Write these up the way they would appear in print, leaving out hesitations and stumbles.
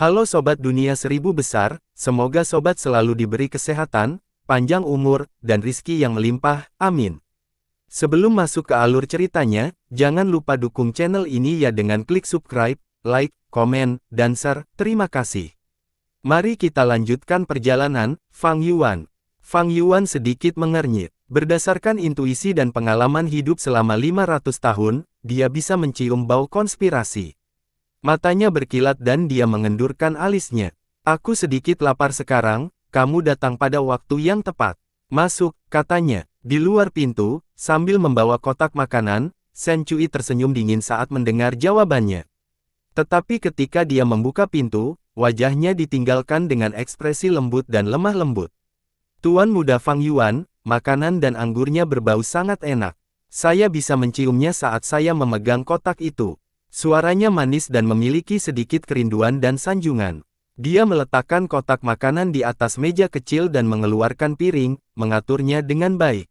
Halo Sobat Dunia Seribu Besar, semoga Sobat selalu diberi kesehatan, panjang umur, dan rizki yang melimpah, amin. Sebelum masuk ke alur ceritanya, jangan lupa dukung channel ini ya dengan klik subscribe, like, komen, dan share, terima kasih. Mari kita lanjutkan perjalanan, Fang Yuan. Fang Yuan sedikit mengernyit. Berdasarkan intuisi dan pengalaman hidup selama 500 tahun, dia bisa mencium bau konspirasi. Matanya berkilat dan dia mengendurkan alisnya. Aku sedikit lapar sekarang, kamu datang pada waktu yang tepat. Masuk, katanya. Di luar pintu, sambil membawa kotak makanan, Shen Cui tersenyum dingin saat mendengar jawabannya. Tetapi ketika dia membuka pintu, wajahnya ditinggalkan dengan ekspresi lembut dan lemah lembut. Tuan muda Fang Yuan, makanan dan anggurnya berbau sangat enak. Saya bisa menciumnya saat saya memegang kotak itu. Suaranya manis dan memiliki sedikit kerinduan dan sanjungan. Dia meletakkan kotak makanan di atas meja kecil dan mengeluarkan piring, mengaturnya dengan baik.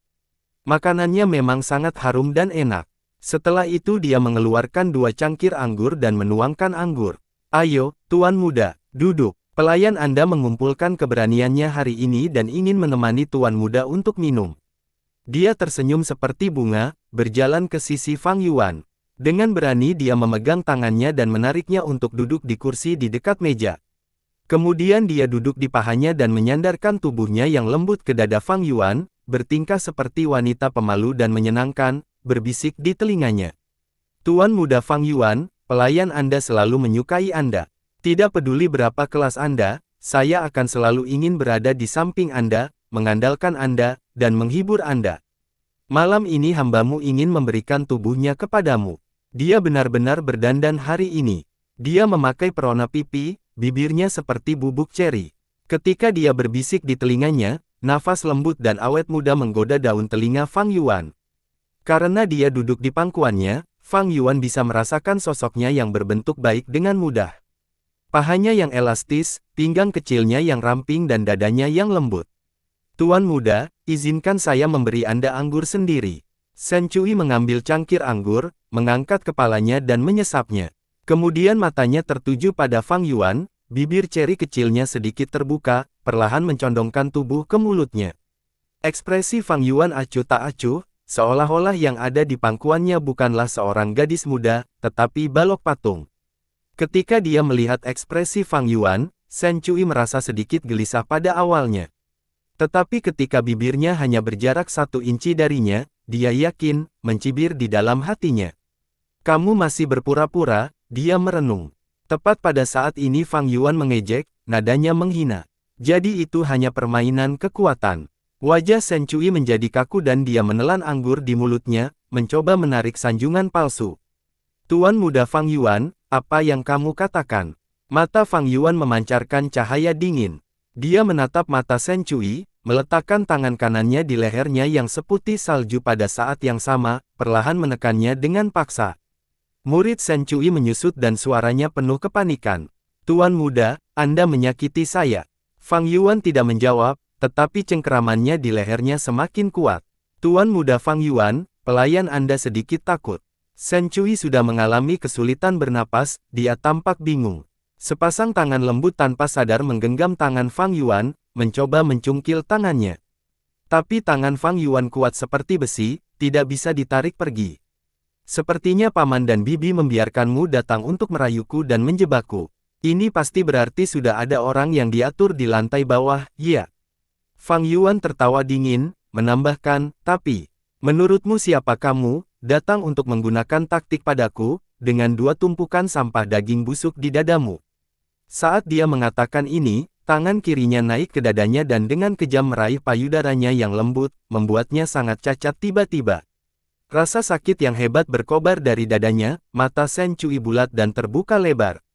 Makanannya memang sangat harum dan enak. Setelah itu dia mengeluarkan 2 cangkir anggur dan menuangkan anggur. Ayo, Tuan muda, duduk. Pelayan Anda mengumpulkan keberaniannya hari ini dan ingin menemani Tuan muda untuk minum. Dia tersenyum seperti bunga, berjalan ke sisi Fang Yuan. Dengan berani dia memegang tangannya dan menariknya untuk duduk di kursi di dekat meja. Kemudian dia duduk di pahanya dan menyandarkan tubuhnya yang lembut ke dada Fang Yuan, bertingkah seperti wanita pemalu dan menyenangkan, berbisik di telinganya. Tuan muda Fang Yuan, pelayan Anda selalu menyukai Anda. Tidak peduli berapa kelas Anda, saya akan selalu ingin berada di samping Anda, mengandalkan Anda, dan menghibur Anda. Malam ini hambamu ingin memberikan tubuhnya kepadamu. Dia benar-benar berdandan hari ini. Dia memakai perona pipi, bibirnya seperti bubuk ceri. Ketika dia berbisik di telinganya, nafas lembut dan awet muda menggoda daun telinga Fang Yuan. Karena dia duduk di pangkuannya, Fang Yuan bisa merasakan sosoknya yang berbentuk baik dengan mudah. Pahanya yang elastis, pinggang kecilnya yang ramping dan dadanya yang lembut. Tuan muda, izinkan saya memberi Anda anggur sendiri. Shen Cui mengambil cangkir anggur, mengangkat kepalanya dan menyesapnya. Kemudian matanya tertuju pada Fang Yuan, bibir ceri kecilnya sedikit terbuka, perlahan mencondongkan tubuh ke mulutnya. Ekspresi Fang Yuan acuh tak acuh, seolah-olah yang ada di pangkuannya bukanlah seorang gadis muda, tetapi balok patung. Ketika dia melihat ekspresi Fang Yuan, Shen Cui merasa sedikit gelisah pada awalnya. Tetapi ketika bibirnya hanya berjarak 1 inci darinya, dia yakin, mencibir di dalam hatinya. Kamu masih berpura-pura, dia merenung. Tepat pada saat ini Fang Yuan mengejek, nadanya menghina. Jadi itu hanya permainan kekuatan. Wajah Shen Cui menjadi kaku dan dia menelan anggur di mulutnya, mencoba menarik sanjungan palsu. Tuan muda Fang Yuan, apa yang kamu katakan? Mata Fang Yuan memancarkan cahaya dingin. Dia menatap mata Shen Cui, meletakkan tangan kanannya di lehernya yang seputih salju pada saat yang sama, perlahan menekannya dengan paksa. Murid Shen Cui menyusut dan suaranya penuh kepanikan. Tuan muda, Anda menyakiti saya. Fang Yuan tidak menjawab, tetapi cengkeramannya di lehernya semakin kuat. Tuan muda Fang Yuan, pelayan Anda sedikit takut. Shen Cui sudah mengalami kesulitan bernapas, dia tampak bingung. Sepasang tangan lembut tanpa sadar menggenggam tangan Fang Yuan, mencoba mencungkil tangannya. Tapi tangan Fang Yuan kuat seperti besi, tidak bisa ditarik pergi. Sepertinya paman dan bibi membiarkanmu datang untuk merayuku dan menjebakku. Ini pasti berarti sudah ada orang yang diatur di lantai bawah, ya. Fang Yuan tertawa dingin, menambahkan, tapi, menurutmu siapa kamu, datang untuk menggunakan taktik padaku, dengan 2 tumpukan sampah daging busuk di dadamu. Saat dia mengatakan ini, tangan kirinya naik ke dadanya dan dengan kejam meraih payudaranya yang lembut, membuatnya sangat cacat tiba-tiba. Rasa sakit yang hebat berkobar dari dadanya, mata Shen Cui bulat dan terbuka lebar.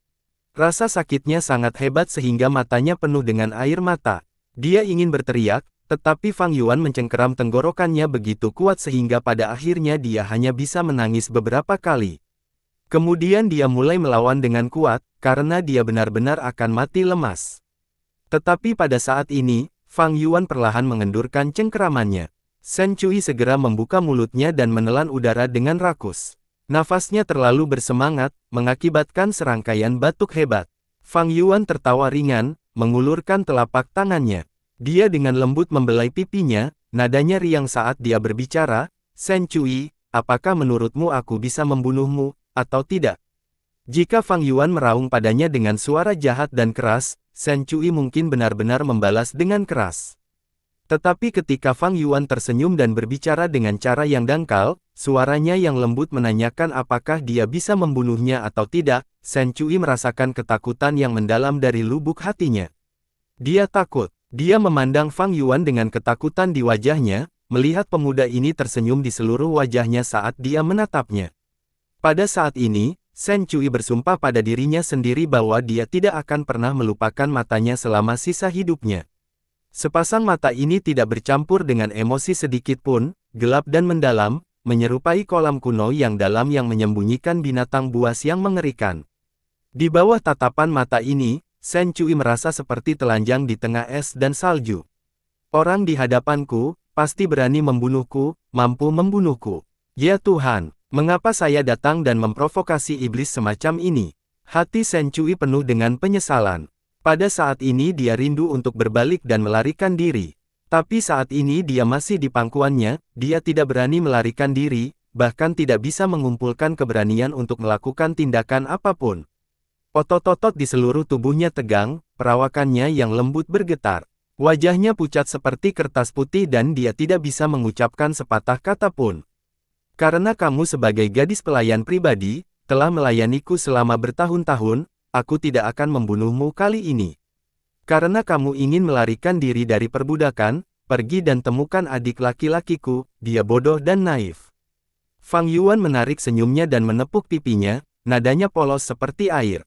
Rasa sakitnya sangat hebat sehingga matanya penuh dengan air mata. Dia ingin berteriak, tetapi Fang Yuan mencengkeram tenggorokannya begitu kuat sehingga pada akhirnya dia hanya bisa menangis beberapa kali. Kemudian dia mulai melawan dengan kuat, karena dia benar-benar akan mati lemas. Tetapi pada saat ini, Fang Yuan perlahan mengendurkan cengkeramannya. Shen Cui segera membuka mulutnya dan menelan udara dengan rakus. Nafasnya terlalu bersemangat, mengakibatkan serangkaian batuk hebat. Fang Yuan tertawa ringan, mengulurkan telapak tangannya. Dia dengan lembut membelai pipinya, nadanya riang saat dia berbicara, Shen Cui, apakah menurutmu aku bisa membunuhmu, atau tidak? Jika Fang Yuan meraung padanya dengan suara jahat dan keras, Shen Cui mungkin benar-benar membalas dengan keras. Tetapi ketika Fang Yuan tersenyum dan berbicara dengan cara yang dangkal, suaranya yang lembut menanyakan apakah dia bisa membunuhnya atau tidak, Shen Cui merasakan ketakutan yang mendalam dari lubuk hatinya. Dia takut. Dia memandang Fang Yuan dengan ketakutan di wajahnya, melihat pemuda ini tersenyum di seluruh wajahnya saat dia menatapnya. Pada saat ini, Shen Cui bersumpah pada dirinya sendiri bahwa dia tidak akan pernah melupakan matanya selama sisa hidupnya. Sepasang mata ini tidak bercampur dengan emosi sedikit pun, gelap dan mendalam, menyerupai kolam kuno yang dalam yang menyembunyikan binatang buas yang mengerikan. Di bawah tatapan mata ini, Shen Cui merasa seperti telanjang di tengah es dan salju. Orang di hadapanku, pasti berani membunuhku, mampu membunuhku. Ya Tuhan, mengapa saya datang dan memprovokasi iblis semacam ini? Hati Shen Cui penuh dengan penyesalan. Pada saat ini dia rindu untuk berbalik dan melarikan diri. Tapi saat ini dia masih di pangkuannya, dia tidak berani melarikan diri, bahkan tidak bisa mengumpulkan keberanian untuk melakukan tindakan apapun. Otot-otot di seluruh tubuhnya tegang, perawakannya yang lembut bergetar. Wajahnya pucat seperti kertas putih dan dia tidak bisa mengucapkan sepatah kata pun. Karena kamu sebagai gadis pelayan pribadi, telah melayaniku selama bertahun-tahun, aku tidak akan membunuhmu kali ini. Karena kamu ingin melarikan diri dari perbudakan, pergi dan temukan adik laki-lakiku, dia bodoh dan naif. Fang Yuan menarik senyumnya dan menepuk pipinya, nadanya polos seperti air.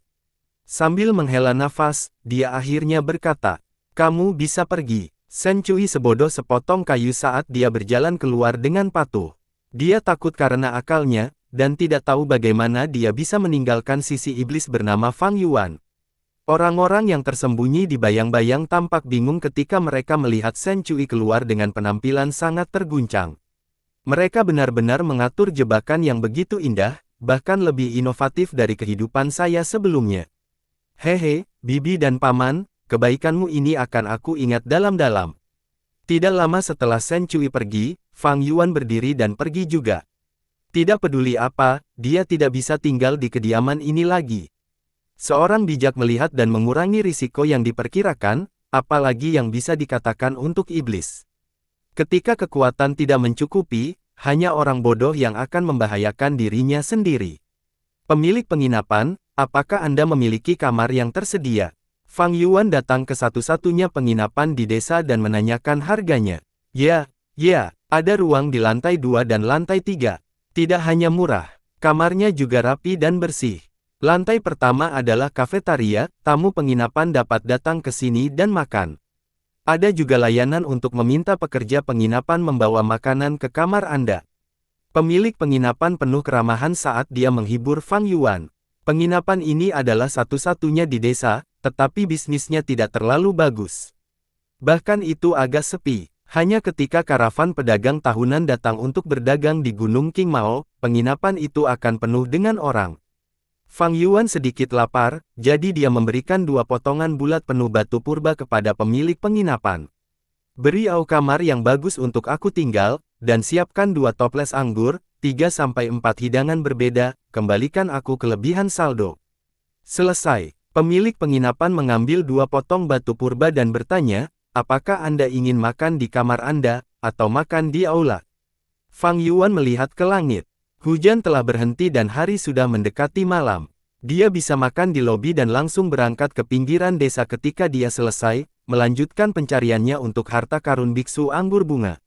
Sambil menghela nafas, dia akhirnya berkata, kamu bisa pergi. Shen Cui sebodoh sepotong kayu saat dia berjalan keluar dengan patuh. Dia takut karena akalnya, dan tidak tahu bagaimana dia bisa meninggalkan sisi iblis bernama Fang Yuan. Orang-orang yang tersembunyi di bayang-bayang tampak bingung ketika mereka melihat Shen Cui keluar dengan penampilan sangat terguncang. Mereka benar-benar mengatur jebakan yang begitu indah, bahkan lebih inovatif dari kehidupan saya sebelumnya. Hehe, bibi dan paman, kebaikanmu ini akan aku ingat dalam-dalam. Tidak lama setelah Shen Cui pergi, Fang Yuan berdiri dan pergi juga. Tidak peduli apa, dia tidak bisa tinggal di kediaman ini lagi. Seorang bijak melihat dan mengurangi risiko yang diperkirakan, apalagi yang bisa dikatakan untuk iblis. Ketika kekuatan tidak mencukupi, hanya orang bodoh yang akan membahayakan dirinya sendiri. Pemilik penginapan, apakah Anda memiliki kamar yang tersedia? Fang Yuan datang ke satu-satunya penginapan di desa dan menanyakan harganya. Ya, ada ruang di lantai 2 dan lantai 3. Tidak hanya murah, kamarnya juga rapi dan bersih. Lantai pertama adalah kafetaria, tamu penginapan dapat datang ke sini dan makan. Ada juga layanan untuk meminta pekerja penginapan membawa makanan ke kamar Anda. Pemilik penginapan penuh keramahan saat dia menghibur Fang Yuan. Penginapan ini adalah satu-satunya di desa, tetapi bisnisnya tidak terlalu bagus. Bahkan itu agak sepi. Hanya ketika karavan pedagang tahunan datang untuk berdagang di Gunung King Mao, penginapan itu akan penuh dengan orang. Fang Yuan sedikit lapar, jadi dia memberikan 2 potongan bulat penuh batu purba kepada pemilik penginapan. Beri aku kamar yang bagus untuk aku tinggal, dan siapkan 2 toples anggur, 3-4 hidangan berbeda, kembalikan aku kelebihan saldo. Selesai, pemilik penginapan mengambil 2 potong batu purba dan bertanya, apakah Anda ingin makan di kamar Anda, atau makan di aula? Fang Yuan melihat ke langit. Hujan telah berhenti dan hari sudah mendekati malam. Dia bisa makan di lobi dan langsung berangkat ke pinggiran desa ketika dia selesai, melanjutkan pencariannya untuk harta karun biksu anggur bunga.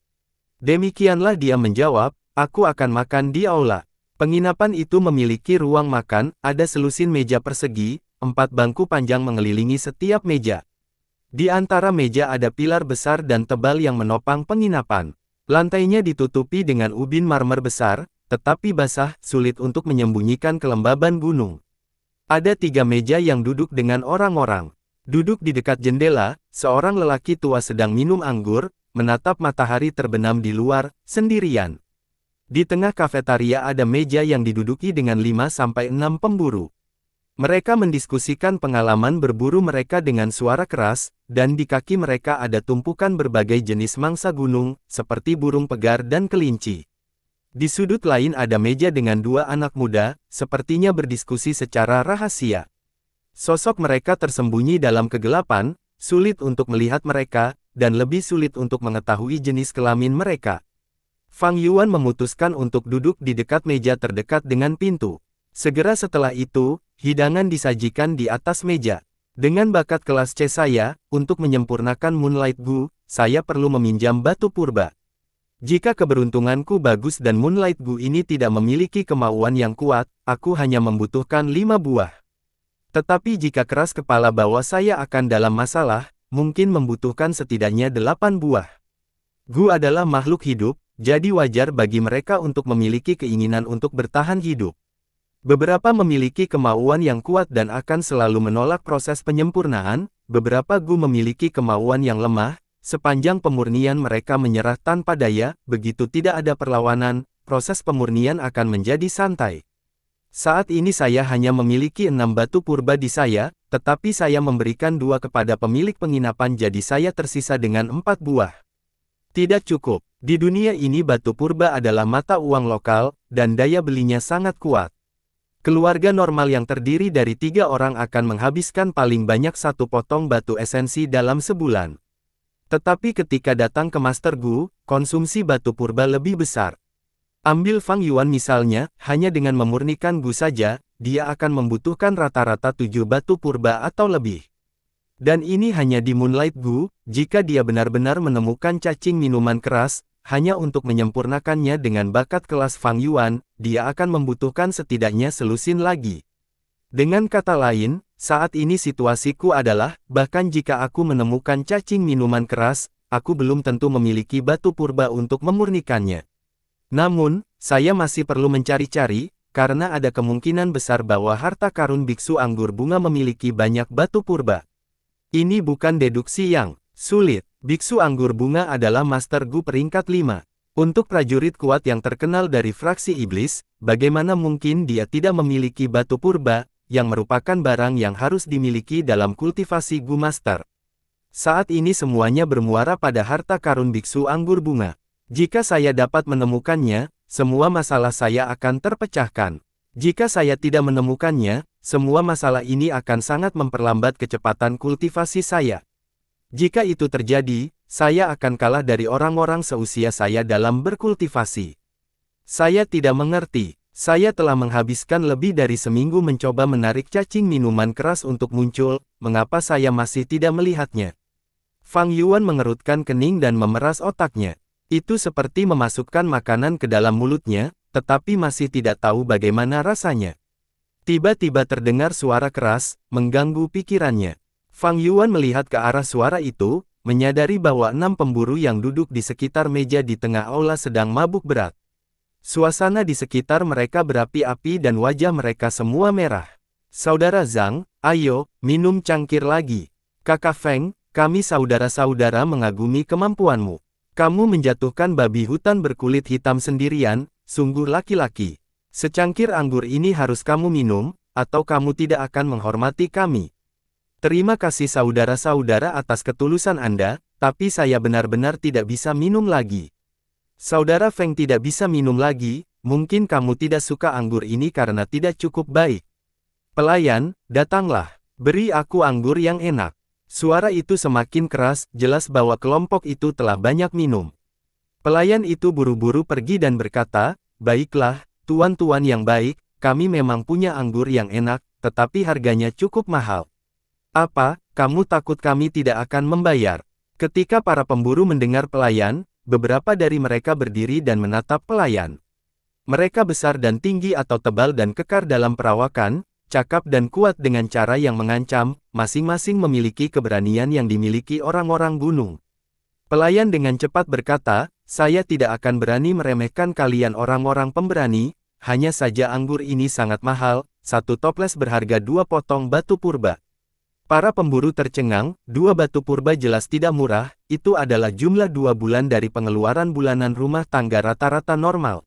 Demikianlah dia menjawab, aku akan makan di aula. Penginapan itu memiliki ruang makan, ada selusin meja persegi, 4 bangku panjang mengelilingi setiap meja. Di antara meja ada pilar besar dan tebal yang menopang penginapan. Lantainya ditutupi dengan ubin marmer besar, tetapi basah, sulit untuk menyembunyikan kelembaban gunung. Ada 3 meja yang duduk dengan orang-orang. Duduk di dekat jendela, seorang lelaki tua sedang minum anggur, menatap matahari terbenam di luar, sendirian. Di tengah kafetaria ada meja yang diduduki dengan 5-6 pemburu. Mereka mendiskusikan pengalaman berburu mereka dengan suara keras, dan di kaki mereka ada tumpukan berbagai jenis mangsa gunung, seperti burung pegar dan kelinci. Di sudut lain ada meja dengan dua anak muda, sepertinya berdiskusi secara rahasia. Sosok mereka tersembunyi dalam kegelapan, sulit untuk melihat mereka, dan lebih sulit untuk mengetahui jenis kelamin mereka. Fang Yuan memutuskan untuk duduk di dekat meja terdekat dengan pintu. Segera setelah itu, hidangan disajikan di atas meja. Dengan bakat kelas C saya, untuk menyempurnakan Moonlight Gu, saya perlu meminjam batu purba. Jika keberuntunganku bagus dan Moonlight Gu ini tidak memiliki kemauan yang kuat, aku hanya membutuhkan 5 buah. Tetapi jika keras kepala bahwa saya akan dalam masalah, mungkin membutuhkan setidaknya 8 buah. Gu adalah makhluk hidup, jadi wajar bagi mereka untuk memiliki keinginan untuk bertahan hidup. Beberapa memiliki kemauan yang kuat dan akan selalu menolak proses penyempurnaan, beberapa Gu memiliki kemauan yang lemah, sepanjang pemurnian mereka menyerah tanpa daya, begitu tidak ada perlawanan, proses pemurnian akan menjadi santai. Saat ini saya hanya memiliki 6 batu purba di saya, tetapi saya memberikan 2 kepada pemilik penginapan jadi saya tersisa dengan 4 buah. Tidak cukup, di dunia ini batu purba adalah mata uang lokal, dan daya belinya sangat kuat. Keluarga normal yang terdiri dari 3 orang akan menghabiskan paling banyak 1 potong batu esensi dalam sebulan. Tetapi ketika datang ke Master Gu, konsumsi batu purba lebih besar. Ambil Fang Yuan misalnya, hanya dengan memurnikan Gu saja, dia akan membutuhkan rata-rata 7 batu purba atau lebih. Dan ini hanya di Moonlight Gu, jika dia benar-benar menemukan cacing minuman keras, hanya untuk menyempurnakannya dengan bakat kelas Fang Yuan, dia akan membutuhkan setidaknya selusin lagi. Dengan kata lain, saat ini situasiku adalah, bahkan jika aku menemukan cacing minuman keras, aku belum tentu memiliki batu purba untuk memurnikannya. Namun, saya masih perlu mencari-cari, karena ada kemungkinan besar bahwa harta karun biksu anggur bunga memiliki banyak batu purba. Ini bukan deduksi yang sulit. Biksu anggur bunga adalah Master Gu peringkat 5. Untuk prajurit kuat yang terkenal dari fraksi iblis, bagaimana mungkin dia tidak memiliki batu purba, yang merupakan barang yang harus dimiliki dalam kultivasi Gu Master. Saat ini semuanya bermuara pada harta karun biksu anggur bunga. Jika saya dapat menemukannya, semua masalah saya akan terpecahkan. Jika saya tidak menemukannya, semua masalah ini akan sangat memperlambat kecepatan kultivasi saya. Jika itu terjadi, saya akan kalah dari orang-orang seusia saya dalam berkultivasi. Saya tidak mengerti. Saya telah menghabiskan lebih dari seminggu mencoba menarik cacing minuman keras untuk muncul, mengapa saya masih tidak melihatnya? Fang Yuan mengerutkan kening dan memeras otaknya. Itu seperti memasukkan makanan ke dalam mulutnya, tetapi masih tidak tahu bagaimana rasanya. Tiba-tiba terdengar suara keras, mengganggu pikirannya. Fang Yuan melihat ke arah suara itu, menyadari bahwa 6 pemburu yang duduk di sekitar meja di tengah aula sedang mabuk berat. Suasana di sekitar mereka berapi-api dan wajah mereka semua merah. Saudara Zhang, ayo, minum cangkir lagi. Kakak Feng, kami saudara-saudara mengagumi kemampuanmu. Kamu menjatuhkan babi hutan berkulit hitam sendirian, sungguh laki-laki. Secangkir anggur ini harus kamu minum, atau kamu tidak akan menghormati kami. Terima kasih saudara-saudara atas ketulusan Anda, tapi saya benar-benar tidak bisa minum lagi. Saudara Feng tidak bisa minum lagi, mungkin kamu tidak suka anggur ini karena tidak cukup baik. Pelayan, datanglah, beri aku anggur yang enak. Suara itu semakin keras, jelas bahwa kelompok itu telah banyak minum. Pelayan itu buru-buru pergi dan berkata, baiklah, tuan-tuan yang baik, kami memang punya anggur yang enak, tetapi harganya cukup mahal. Apa, kamu takut kami tidak akan membayar? Ketika para pemburu mendengar pelayan, beberapa dari mereka berdiri dan menatap pelayan. Mereka besar dan tinggi atau tebal dan kekar dalam perawakan, cakap dan kuat dengan cara yang mengancam, masing-masing memiliki keberanian yang dimiliki orang-orang gunung. Pelayan dengan cepat berkata, saya tidak akan berani meremehkan kalian orang-orang pemberani, hanya saja anggur ini sangat mahal, 1 toples berharga 2 potong batu purba. Para pemburu tercengang, 2 batu purba jelas tidak murah, itu adalah jumlah 2 bulan dari pengeluaran bulanan rumah tangga rata-rata normal.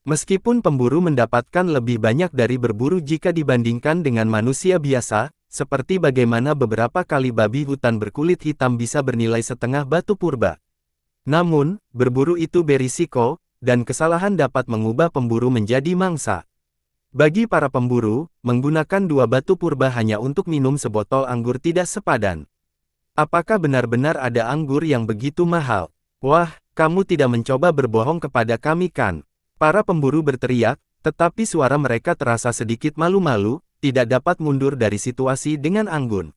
Meskipun pemburu mendapatkan lebih banyak dari berburu jika dibandingkan dengan manusia biasa, seperti bagaimana beberapa kali babi hutan berkulit hitam bisa bernilai setengah batu purba. Namun, berburu itu berisiko, dan kesalahan dapat mengubah pemburu menjadi mangsa. Bagi para pemburu, menggunakan 2 batu purba hanya untuk minum sebotol anggur tidak sepadan. Apakah benar-benar ada anggur yang begitu mahal? Wah, kamu tidak mencoba berbohong kepada kami kan? Para pemburu berteriak, tetapi suara mereka terasa sedikit malu-malu, tidak dapat mundur dari situasi dengan anggun.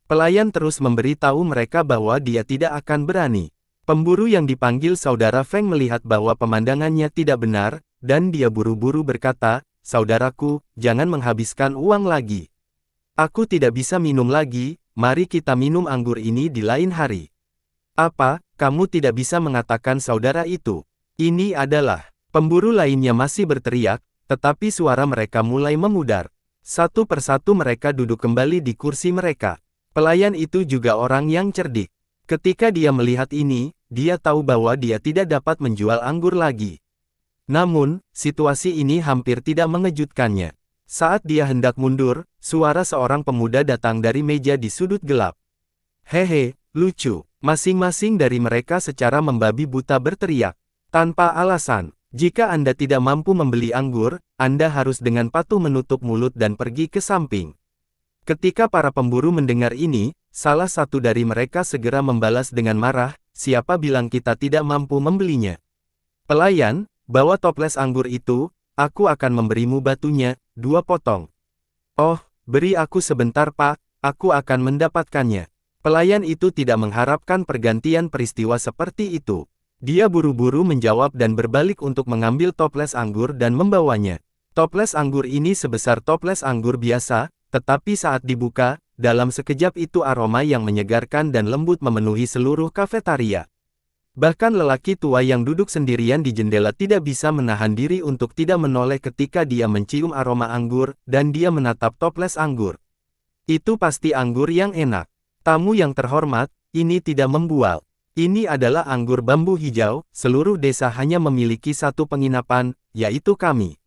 Pelayan terus memberitahu mereka bahwa dia tidak akan berani. Pemburu yang dipanggil Saudara Feng melihat bahwa pemandangannya tidak benar, dan dia buru-buru berkata, "Saudaraku, jangan menghabiskan uang lagi. Aku tidak bisa minum lagi, mari kita minum anggur ini di lain hari." "Apa, kamu tidak bisa mengatakan saudara itu? Ini adalah..." Pemburu lainnya masih berteriak, tetapi suara mereka mulai memudar. Satu persatu mereka duduk kembali di kursi mereka. Pelayan itu juga orang yang cerdik. Ketika dia melihat ini, dia tahu bahwa dia tidak dapat menjual anggur lagi. Namun, situasi ini hampir tidak mengejutkannya. Saat dia hendak mundur, suara seorang pemuda datang dari meja di sudut gelap. "Hehe, lucu." Masing-masing dari mereka secara membabi buta berteriak. Tanpa alasan. Jika Anda tidak mampu membeli anggur, Anda harus dengan patuh menutup mulut dan pergi ke samping. Ketika para pemburu mendengar ini, salah satu dari mereka segera membalas dengan marah, "Siapa bilang kita tidak mampu membelinya? Pelayan, bawa toples anggur itu, aku akan memberimu batunya, 2 potong." "Oh, beri aku sebentar Pak, aku akan mendapatkannya." Pelayan itu tidak mengharapkan pergantian peristiwa seperti itu. Dia buru-buru menjawab dan berbalik untuk mengambil toples anggur dan membawanya. Toples anggur ini sebesar toples anggur biasa, tetapi saat dibuka, dalam sekejap itu aroma yang menyegarkan dan lembut memenuhi seluruh kafetaria. Bahkan lelaki tua yang duduk sendirian di jendela tidak bisa menahan diri untuk tidak menoleh ketika dia mencium aroma anggur, dan dia menatap toples anggur. "Itu pasti anggur yang enak. Tamu yang terhormat, ini tidak membual. Ini adalah anggur bambu hijau, seluruh desa hanya memiliki satu penginapan, yaitu kami."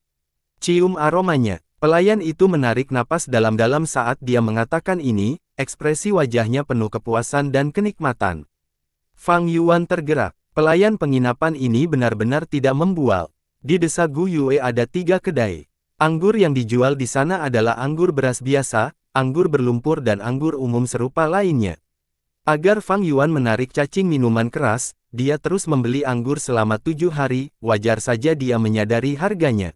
"Cium aromanya." Pelayan itu menarik napas dalam-dalam saat dia mengatakan ini, ekspresi wajahnya penuh kepuasan dan kenikmatan. Fang Yuan tergerak. Pelayan penginapan ini benar-benar tidak membual. Di desa Gu Yue ada 3 kedai. Anggur yang dijual di sana adalah anggur beras biasa, anggur berlumpur dan anggur umum serupa lainnya. Agar Fang Yuan menarik cacing minuman keras, dia terus membeli anggur selama 7 hari, wajar saja dia menyadari harganya.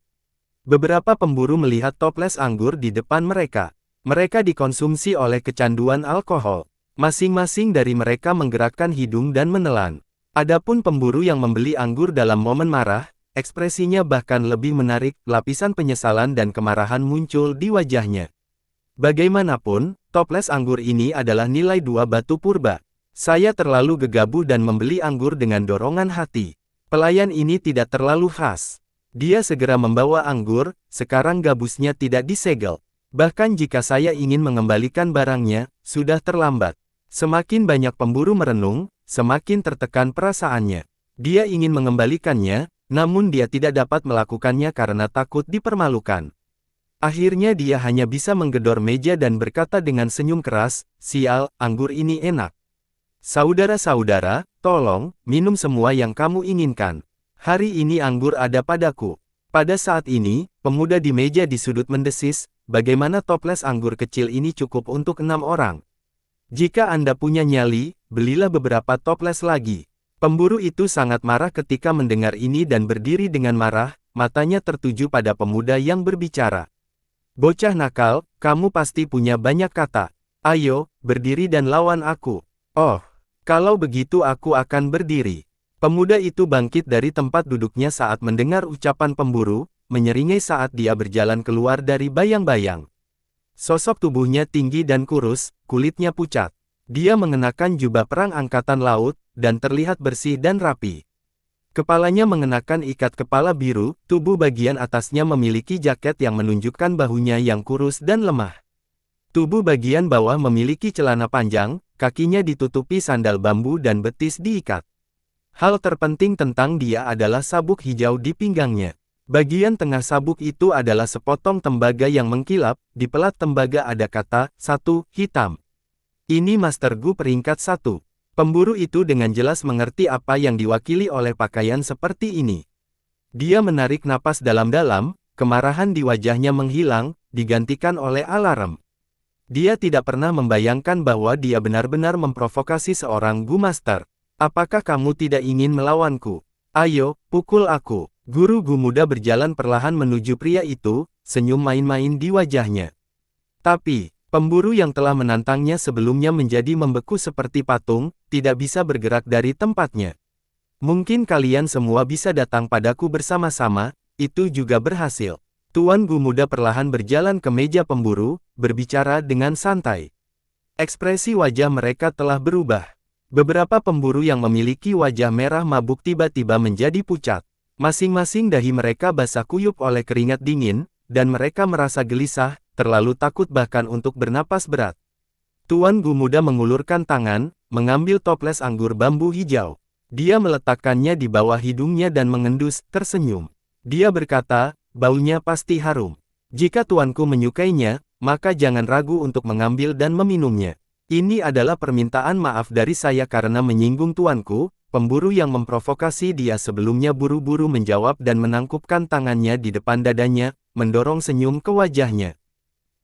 Beberapa pemburu melihat toples anggur di depan mereka. Mereka dikonsumsi oleh kecanduan alkohol. Masing-masing dari mereka menggerakkan hidung dan menelan. Adapun pemburu yang membeli anggur dalam momen marah, ekspresinya bahkan lebih menarik, lapisan penyesalan dan kemarahan muncul di wajahnya. Bagaimanapun, toples anggur ini adalah nilai 2 batu purba. Saya terlalu gegabah dan membeli anggur dengan dorongan hati. Pelayan ini tidak terlalu khas. Dia segera membawa anggur, sekarang gabusnya tidak disegel. Bahkan jika saya ingin mengembalikan barangnya, sudah terlambat. Semakin banyak pemburu merenung, semakin tertekan perasaannya. Dia ingin mengembalikannya, namun dia tidak dapat melakukannya karena takut dipermalukan. Akhirnya dia hanya bisa menggedor meja dan berkata dengan senyum keras, "Sial, anggur ini enak. Saudara-saudara, tolong, minum semua yang kamu inginkan. Hari ini anggur ada padaku." Pada saat ini, pemuda di meja di sudut mendesis, "Bagaimana toples anggur kecil ini cukup untuk 6 orang? Jika Anda punya nyali, belilah beberapa toples lagi." Pemburu itu sangat marah ketika mendengar ini dan berdiri dengan marah, matanya tertuju pada pemuda yang berbicara. "Bocah nakal, kamu pasti punya banyak kata. Ayo, berdiri dan lawan aku." "Oh, kalau begitu aku akan berdiri." Pemuda itu bangkit dari tempat duduknya saat mendengar ucapan pemburu, menyeringai saat dia berjalan keluar dari bayang-bayang. Sosok tubuhnya tinggi dan kurus, kulitnya pucat. Dia mengenakan jubah perang angkatan laut, dan terlihat bersih dan rapi. Kepalanya mengenakan ikat kepala biru, tubuh bagian atasnya memiliki jaket yang menunjukkan bahunya yang kurus dan lemah. Tubuh bagian bawah memiliki celana panjang, kakinya ditutupi sandal bambu dan betis diikat. Hal terpenting tentang dia adalah sabuk hijau di pinggangnya. Bagian tengah sabuk itu adalah sepotong tembaga yang mengkilap, di pelat tembaga ada kata, 1, hitam. Ini Master Gu peringkat 1. Pemburu itu dengan jelas mengerti apa yang diwakili oleh pakaian seperti ini. Dia menarik napas dalam-dalam, kemarahan di wajahnya menghilang, digantikan oleh alarm. Dia tidak pernah membayangkan bahwa dia benar-benar memprovokasi seorang Gu Master. Apakah kamu tidak ingin melawanku? Ayo, pukul aku. Guru Gu muda berjalan perlahan menuju pria itu, senyum main-main di wajahnya. Tapi, pemburu yang telah menantangnya sebelumnya menjadi membeku seperti patung, tidak bisa bergerak dari tempatnya. Mungkin kalian semua bisa datang padaku bersama-sama, itu juga berhasil. Tuan Gu muda perlahan berjalan ke meja pemburu, berbicara dengan santai. Ekspresi wajah mereka telah berubah. Beberapa pemburu yang memiliki wajah merah mabuk tiba-tiba menjadi pucat. Masing-masing dahi mereka basah kuyup oleh keringat dingin, dan mereka merasa gelisah, terlalu takut bahkan untuk bernapas berat. Tuan Gu muda mengulurkan tangan, mengambil toples anggur bambu hijau. Dia meletakkannya di bawah hidungnya dan mengendus, tersenyum. Dia berkata, baunya pasti harum. Jika tuanku menyukainya, maka jangan ragu untuk mengambil dan meminumnya. Ini adalah permintaan maaf dari saya karena menyinggung tuanku. Pemburu yang memprovokasi dia sebelumnya buru-buru menjawab dan menangkupkan tangannya di depan dadanya, mendorong senyum ke wajahnya.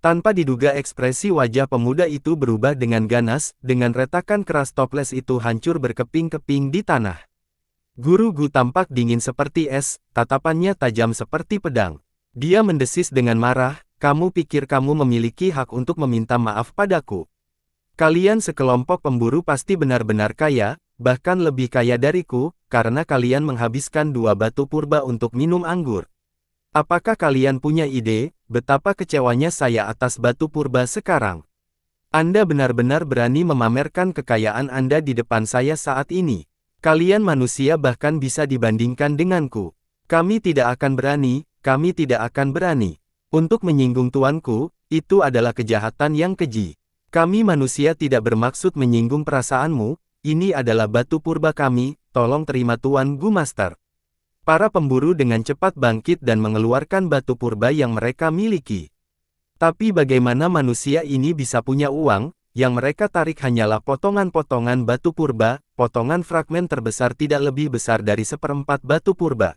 Tanpa diduga ekspresi wajah pemuda itu berubah dengan ganas, dengan retakan keras toples itu hancur berkeping-keping di tanah. Guru Gu tampak dingin seperti es, tatapannya tajam seperti pedang. Dia mendesis dengan marah, kamu pikir kamu memiliki hak untuk meminta maaf padaku? Kalian sekelompok pemburu pasti benar-benar kaya, bahkan lebih kaya dariku, karena kalian menghabiskan 2 batu purba untuk minum anggur. Apakah kalian punya ide, betapa kecewanya saya atas batu purba sekarang? Anda benar-benar berani memamerkan kekayaan Anda di depan saya saat ini. Kalian manusia bahkan bisa dibandingkan denganku. Kami tidak akan berani, kami tidak akan berani. Untuk menyinggung tuanku, itu adalah kejahatan yang keji. Kami manusia tidak bermaksud menyinggung perasaanmu. Ini adalah batu purba kami, tolong terima Tuan Gu Master. Para pemburu dengan cepat bangkit dan mengeluarkan batu purba yang mereka miliki. Tapi bagaimana manusia ini bisa punya uang, yang mereka tarik hanyalah potongan-potongan batu purba, potongan fragmen terbesar tidak lebih besar dari 1/4 batu purba.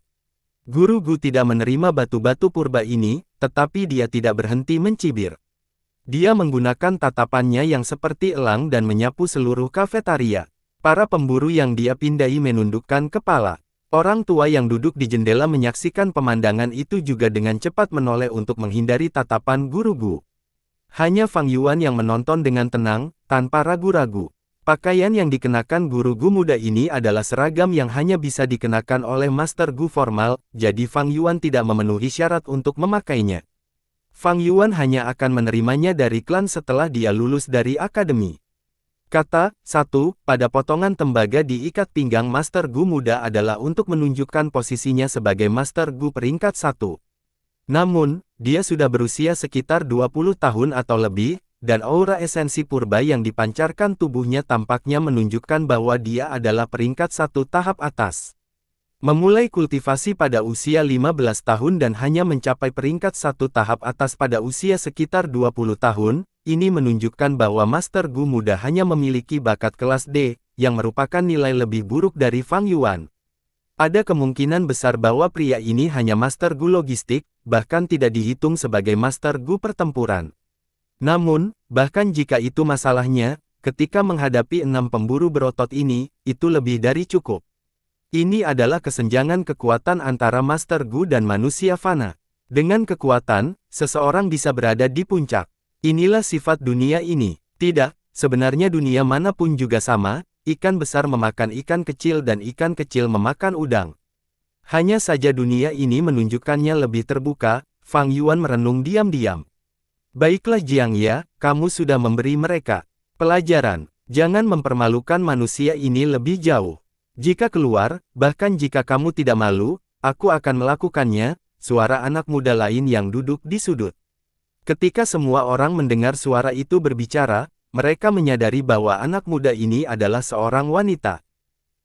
Guru Gu tidak menerima batu-batu purba ini, tetapi dia tidak berhenti mencibir. Dia menggunakan tatapannya yang seperti elang dan menyapu seluruh kafetaria. Para pemburu yang dia pindai menundukkan kepala. Orang tua yang duduk di jendela menyaksikan pemandangan itu juga dengan cepat menoleh untuk menghindari tatapan Guru Gu. Hanya Fang Yuan yang menonton dengan tenang, tanpa ragu-ragu. Pakaian yang dikenakan Guru Gu muda ini adalah seragam yang hanya bisa dikenakan oleh Master Gu formal, jadi Fang Yuan tidak memenuhi syarat untuk memakainya. Fang Yuan hanya akan menerimanya dari klan setelah dia lulus dari akademi. Kata 1 pada potongan tembaga di ikat pinggang Master Gu muda adalah untuk menunjukkan posisinya sebagai Master Gu peringkat 1. Namun, dia sudah berusia sekitar 20 tahun atau lebih, dan aura esensi purba yang dipancarkan tubuhnya tampaknya menunjukkan bahwa dia adalah peringkat 1 tahap atas. Memulai kultivasi pada usia 15 tahun dan hanya mencapai peringkat 1 tahap atas pada usia sekitar 20 tahun, ini menunjukkan bahwa Master Gu muda hanya memiliki bakat kelas D, yang merupakan nilai lebih buruk dari Fang Yuan. Ada kemungkinan besar bahwa pria ini hanya Master Gu logistik, bahkan tidak dihitung sebagai Master Gu pertempuran. Namun, bahkan jika itu masalahnya, ketika menghadapi 6 pemburu berotot ini, itu lebih dari cukup. Ini adalah kesenjangan kekuatan antara Master Gu dan manusia fana. Dengan kekuatan, seseorang bisa berada di puncak. Inilah sifat dunia ini. Tidak, sebenarnya dunia manapun juga sama, ikan besar memakan ikan kecil dan ikan kecil memakan udang. Hanya saja dunia ini menunjukkannya lebih terbuka, Fang Yuan merenung diam-diam. Baiklah Jiang Ya, kamu sudah memberi mereka pelajaran. Jangan mempermalukan manusia ini lebih jauh. Jika keluar, bahkan jika kamu tidak malu, aku akan melakukannya, suara anak muda lain yang duduk di sudut. Ketika semua orang mendengar suara itu berbicara, mereka menyadari bahwa anak muda ini adalah seorang wanita.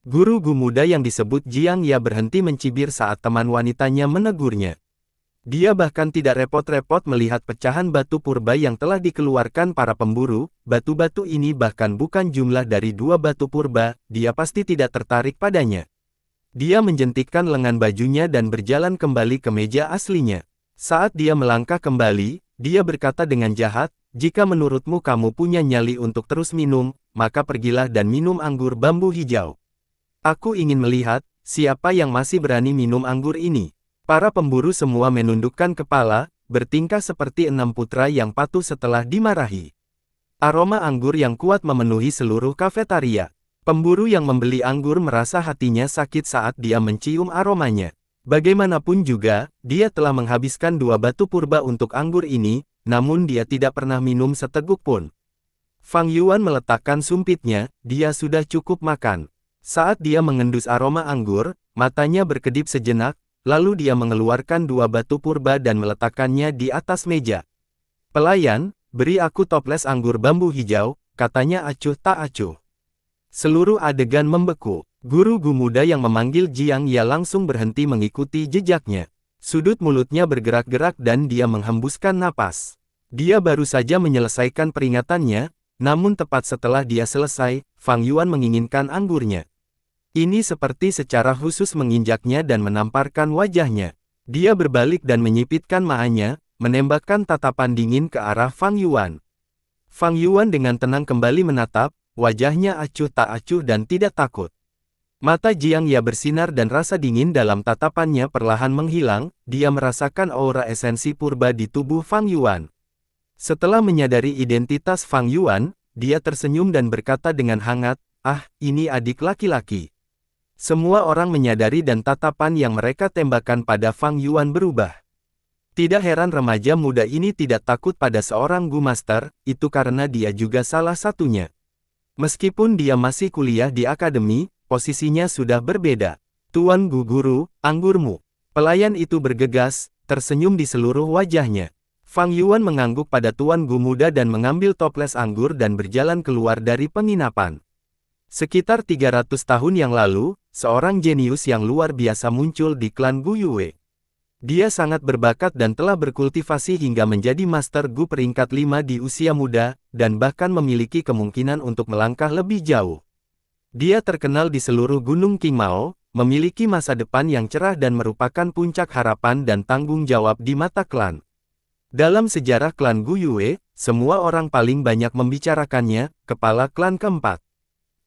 Guru Gu muda yang disebut Jiang Ya berhenti mencibir saat teman wanitanya menegurnya. Dia bahkan tidak repot-repot melihat pecahan batu purba yang telah dikeluarkan para pemburu. Batu-batu ini bahkan bukan jumlah dari 2 batu purba, dia pasti tidak tertarik padanya. Dia menjentikkan lengan bajunya dan berjalan kembali ke meja aslinya. Saat dia melangkah kembali, dia berkata dengan jahat, "Jika menurutmu kamu punya nyali untuk terus minum, maka pergilah dan minum anggur bambu hijau. Aku ingin melihat, siapa yang masih berani minum anggur ini." Para pemburu semua menundukkan kepala, bertingkah seperti 6 putra yang patuh setelah dimarahi. Aroma anggur yang kuat memenuhi seluruh kafetaria. Pemburu yang membeli anggur merasa hatinya sakit saat dia mencium aromanya. Bagaimanapun juga, dia telah menghabiskan 2 batu purba untuk anggur ini, namun dia tidak pernah minum seteguk pun. Fang Yuan meletakkan sumpitnya, dia sudah cukup makan. Saat dia mengendus aroma anggur, matanya berkedip sejenak, lalu dia mengeluarkan 2 batu purba dan meletakkannya di atas meja. "Pelayan, beri aku toples anggur bambu hijau," katanya acuh tak acuh. Seluruh adegan membeku. Guru Gu muda yang memanggil Jiang Ya langsung berhenti mengikuti jejaknya. Sudut mulutnya bergerak-gerak dan dia menghembuskan napas. Dia baru saja menyelesaikan peringatannya, namun tepat setelah dia selesai, Fang Yuan menginginkan anggurnya. Ini seperti secara khusus menginjaknya dan menamparkan wajahnya. Dia berbalik dan menyipitkan matanya, menembakkan tatapan dingin ke arah Fang Yuan. Fang Yuan dengan tenang kembali menatap, wajahnya acuh tak acuh dan tidak takut. Mata Jiang Ya bersinar dan rasa dingin dalam tatapannya perlahan menghilang, dia merasakan aura esensi purba di tubuh Fang Yuan. Setelah menyadari identitas Fang Yuan, dia tersenyum dan berkata dengan hangat, "Ah, ini adik laki-laki." Semua orang menyadari dan tatapan yang mereka tembakkan pada Fang Yuan berubah. Tidak heran remaja muda ini tidak takut pada seorang Gu Master, itu karena dia juga salah satunya. Meskipun dia masih kuliah di akademi, posisinya sudah berbeda. "Tuan Gu Guru, anggurmu." Pelayan itu bergegas, tersenyum di seluruh wajahnya. Fang Yuan mengangguk pada Tuan Gu muda dan mengambil toples anggur dan berjalan keluar dari penginapan. Sekitar 300 tahun yang lalu, seorang jenius yang luar biasa muncul di klan Gu Yue. Dia sangat berbakat dan telah berkultivasi hingga menjadi Master Gu peringkat 5 di usia muda, dan bahkan memiliki kemungkinan untuk melangkah lebih jauh. Dia terkenal di seluruh Gunung Qingmao, memiliki masa depan yang cerah dan merupakan puncak harapan dan tanggung jawab di mata klan. Dalam sejarah klan Gu Yue, semua orang paling banyak membicarakannya, kepala klan keempat.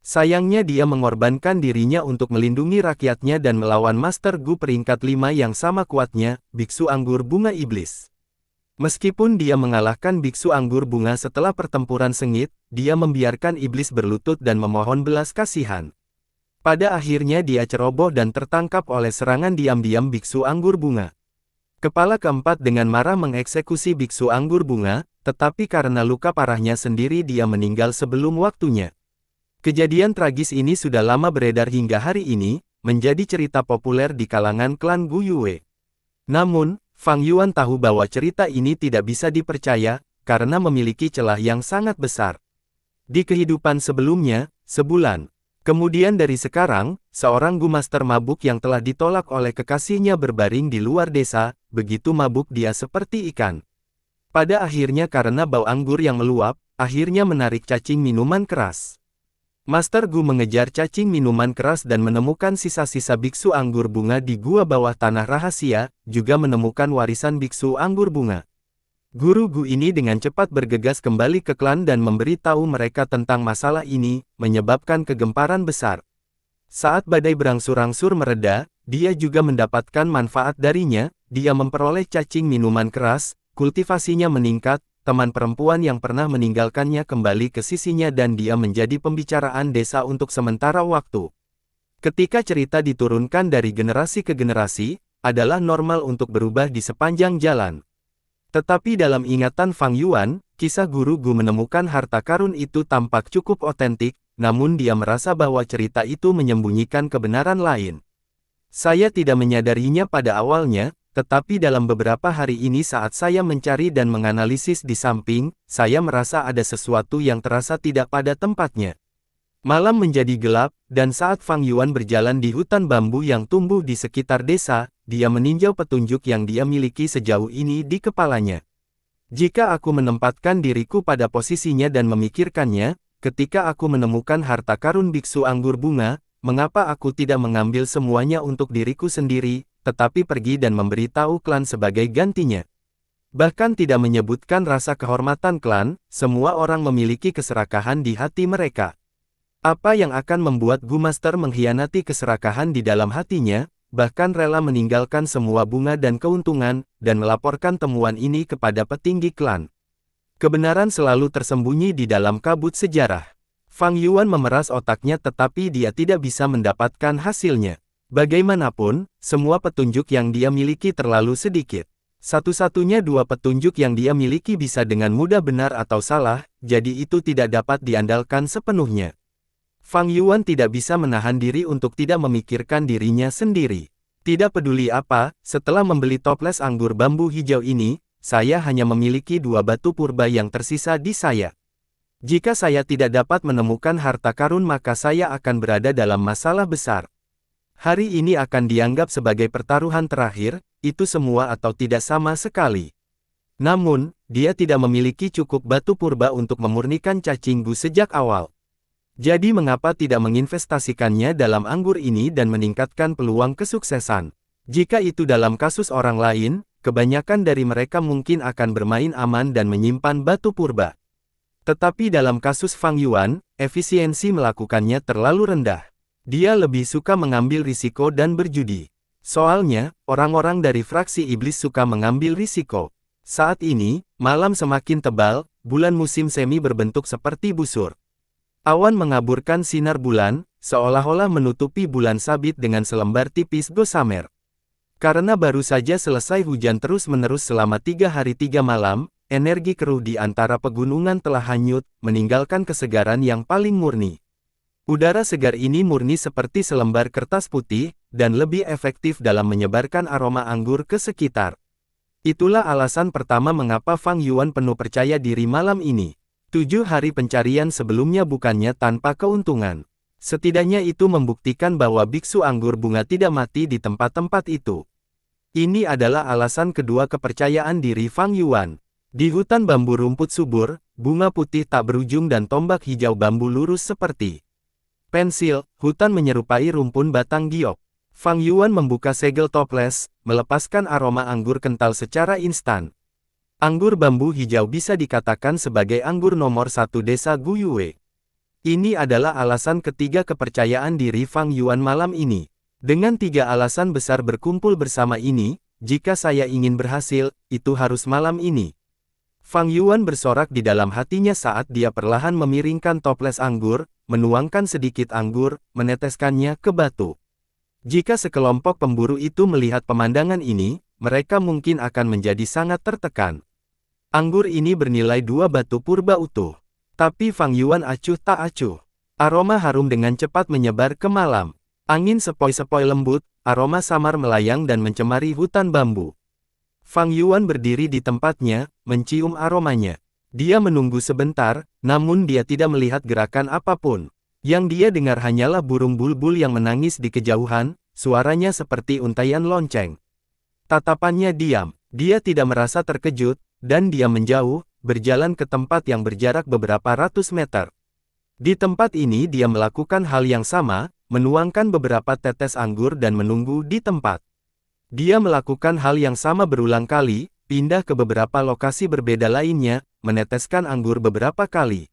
Sayangnya dia mengorbankan dirinya untuk melindungi rakyatnya dan melawan Master Gu peringkat 5 yang sama kuatnya, Biksu Anggur Bunga Iblis. Meskipun dia mengalahkan Biksu Anggur Bunga setelah pertempuran sengit, dia membiarkan iblis berlutut dan memohon belas kasihan. Pada akhirnya dia ceroboh dan tertangkap oleh serangan diam-diam Biksu Anggur Bunga. Kepala keempat dengan marah mengeksekusi Biksu Anggur Bunga, tetapi karena luka parahnya sendiri dia meninggal sebelum waktunya. Kejadian tragis ini sudah lama beredar hingga hari ini, menjadi cerita populer di kalangan klan Gu Yue. Namun, Fang Yuan tahu bahwa cerita ini tidak bisa dipercaya, karena memiliki celah yang sangat besar. Di kehidupan sebelumnya, sebulan kemudian dari sekarang, seorang Gu Master mabuk yang telah ditolak oleh kekasihnya berbaring di luar desa, begitu mabuk dia seperti ikan. Pada akhirnya karena bau anggur yang meluap, akhirnya menarik cacing minuman keras. Master Gu mengejar cacing minuman keras dan menemukan sisa-sisa biksu anggur bunga di gua bawah tanah rahasia, juga menemukan warisan biksu anggur bunga. Guru Gu ini dengan cepat bergegas kembali ke klan dan memberitahu mereka tentang masalah ini, menyebabkan kegemparan besar. Saat badai berangsur-angsur mereda, dia juga mendapatkan manfaat darinya, dia memperoleh cacing minuman keras, kultivasinya meningkat, teman perempuan yang pernah meninggalkannya kembali ke sisinya dan dia menjadi pembicaraan desa untuk sementara waktu. Ketika cerita diturunkan dari generasi ke generasi, adalah normal untuk berubah di sepanjang jalan. Tetapi dalam ingatan Fang Yuan, kisah Guru Gu menemukan harta karun itu tampak cukup otentik, namun dia merasa bahwa cerita itu menyembunyikan kebenaran lain. Saya tidak menyadarinya pada awalnya, tetapi dalam beberapa hari ini saat saya mencari dan menganalisis di samping, saya merasa ada sesuatu yang terasa tidak pada tempatnya. Malam menjadi gelap, dan saat Fang Yuan berjalan di hutan bambu yang tumbuh di sekitar desa, dia meninjau petunjuk yang dia miliki sejauh ini di kepalanya. Jika aku menempatkan diriku pada posisinya dan memikirkannya, ketika aku menemukan harta karun biksu anggur bunga, mengapa aku tidak mengambil semuanya untuk diriku sendiri, tetapi pergi dan memberitahu klan sebagai gantinya? Bahkan tidak menyebutkan rasa kehormatan klan, semua orang memiliki keserakahan di hati mereka. Apa yang akan membuat Gu Master mengkhianati keserakahan di dalam hatinya, bahkan rela meninggalkan semua bunga dan keuntungan, dan melaporkan temuan ini kepada petinggi klan? Kebenaran selalu tersembunyi di dalam kabut sejarah. Fang Yuan memeras otaknya tetapi dia tidak bisa mendapatkan hasilnya. Bagaimanapun, semua petunjuk yang dia miliki terlalu sedikit. Satu-satunya dua petunjuk yang dia miliki bisa dengan mudah benar atau salah, jadi itu tidak dapat diandalkan sepenuhnya. Fang Yuan tidak bisa menahan diri untuk tidak memikirkan dirinya sendiri. Tidak peduli apa, setelah membeli toples anggur bambu hijau ini, saya hanya memiliki 2 batu purba yang tersisa di saya. Jika saya tidak dapat menemukan harta karun maka saya akan berada dalam masalah besar. Hari ini akan dianggap sebagai pertaruhan terakhir, itu semua atau tidak sama sekali. Namun, dia tidak memiliki cukup batu purba untuk memurnikan cacing Gu sejak awal. Jadi mengapa tidak menginvestasikannya dalam anggur ini dan meningkatkan peluang kesuksesan? Jika itu dalam kasus orang lain, kebanyakan dari mereka mungkin akan bermain aman dan menyimpan batu purba. Tetapi dalam kasus Fang Yuan, efisiensi melakukannya terlalu rendah. Dia lebih suka mengambil risiko dan berjudi. Soalnya, orang-orang dari fraksi iblis suka mengambil risiko. Saat ini, malam semakin tebal, bulan musim semi berbentuk seperti busur. Awan mengaburkan sinar bulan, seolah-olah menutupi bulan sabit dengan selembar tipis gossamer. Karena baru saja selesai hujan terus-menerus selama 3 hari 3 malam, energi keruh di antara pegunungan telah hanyut, meninggalkan kesegaran yang paling murni. Udara segar ini murni seperti selembar kertas putih, dan lebih efektif dalam menyebarkan aroma anggur ke sekitar. Itulah alasan pertama mengapa Fang Yuan penuh percaya diri malam ini. 7 hari pencarian sebelumnya bukannya tanpa keuntungan. Setidaknya itu membuktikan bahwa biksu anggur bunga tidak mati di tempat-tempat itu. Ini adalah alasan kedua kepercayaan diri Fang Yuan. Di hutan bambu rumput subur, bunga putih tak berujung dan tombak hijau bambu lurus seperti pensil, hutan menyerupai rumpun batang giok. Fang Yuan membuka segel toples, melepaskan aroma anggur kental secara instan. Anggur bambu hijau bisa dikatakan sebagai anggur nomor 1 desa Guyue. Ini adalah alasan ketiga kepercayaan diri Fang Yuan malam ini. Dengan 3 alasan besar berkumpul bersama ini, jika saya ingin berhasil, itu harus malam ini. Fang Yuan bersorak di dalam hatinya saat dia perlahan memiringkan toples anggur, menuangkan sedikit anggur, meneteskannya ke batu. Jika sekelompok pemburu itu melihat pemandangan ini, mereka mungkin akan menjadi sangat tertekan. Anggur ini bernilai 2 batu purba utuh. Tapi Fang Yuan acuh tak acuh. Aroma harum dengan cepat menyebar ke malam. Angin sepoi-sepoi lembut, aroma samar melayang dan mencemari hutan bambu. Fang Yuan berdiri di tempatnya, mencium aromanya. Dia menunggu sebentar, namun dia tidak melihat gerakan apapun. Yang dia dengar hanyalah burung bulbul yang menangis di kejauhan, suaranya seperti untaian lonceng. Tatapannya diam, dia tidak merasa terkejut, dan dia menjauh, berjalan ke tempat yang berjarak beberapa ratus meter. Di tempat ini dia melakukan hal yang sama, menuangkan beberapa tetes anggur dan menunggu di tempat. Dia melakukan hal yang sama berulang kali, pindah ke beberapa lokasi berbeda lainnya, meneteskan anggur beberapa kali.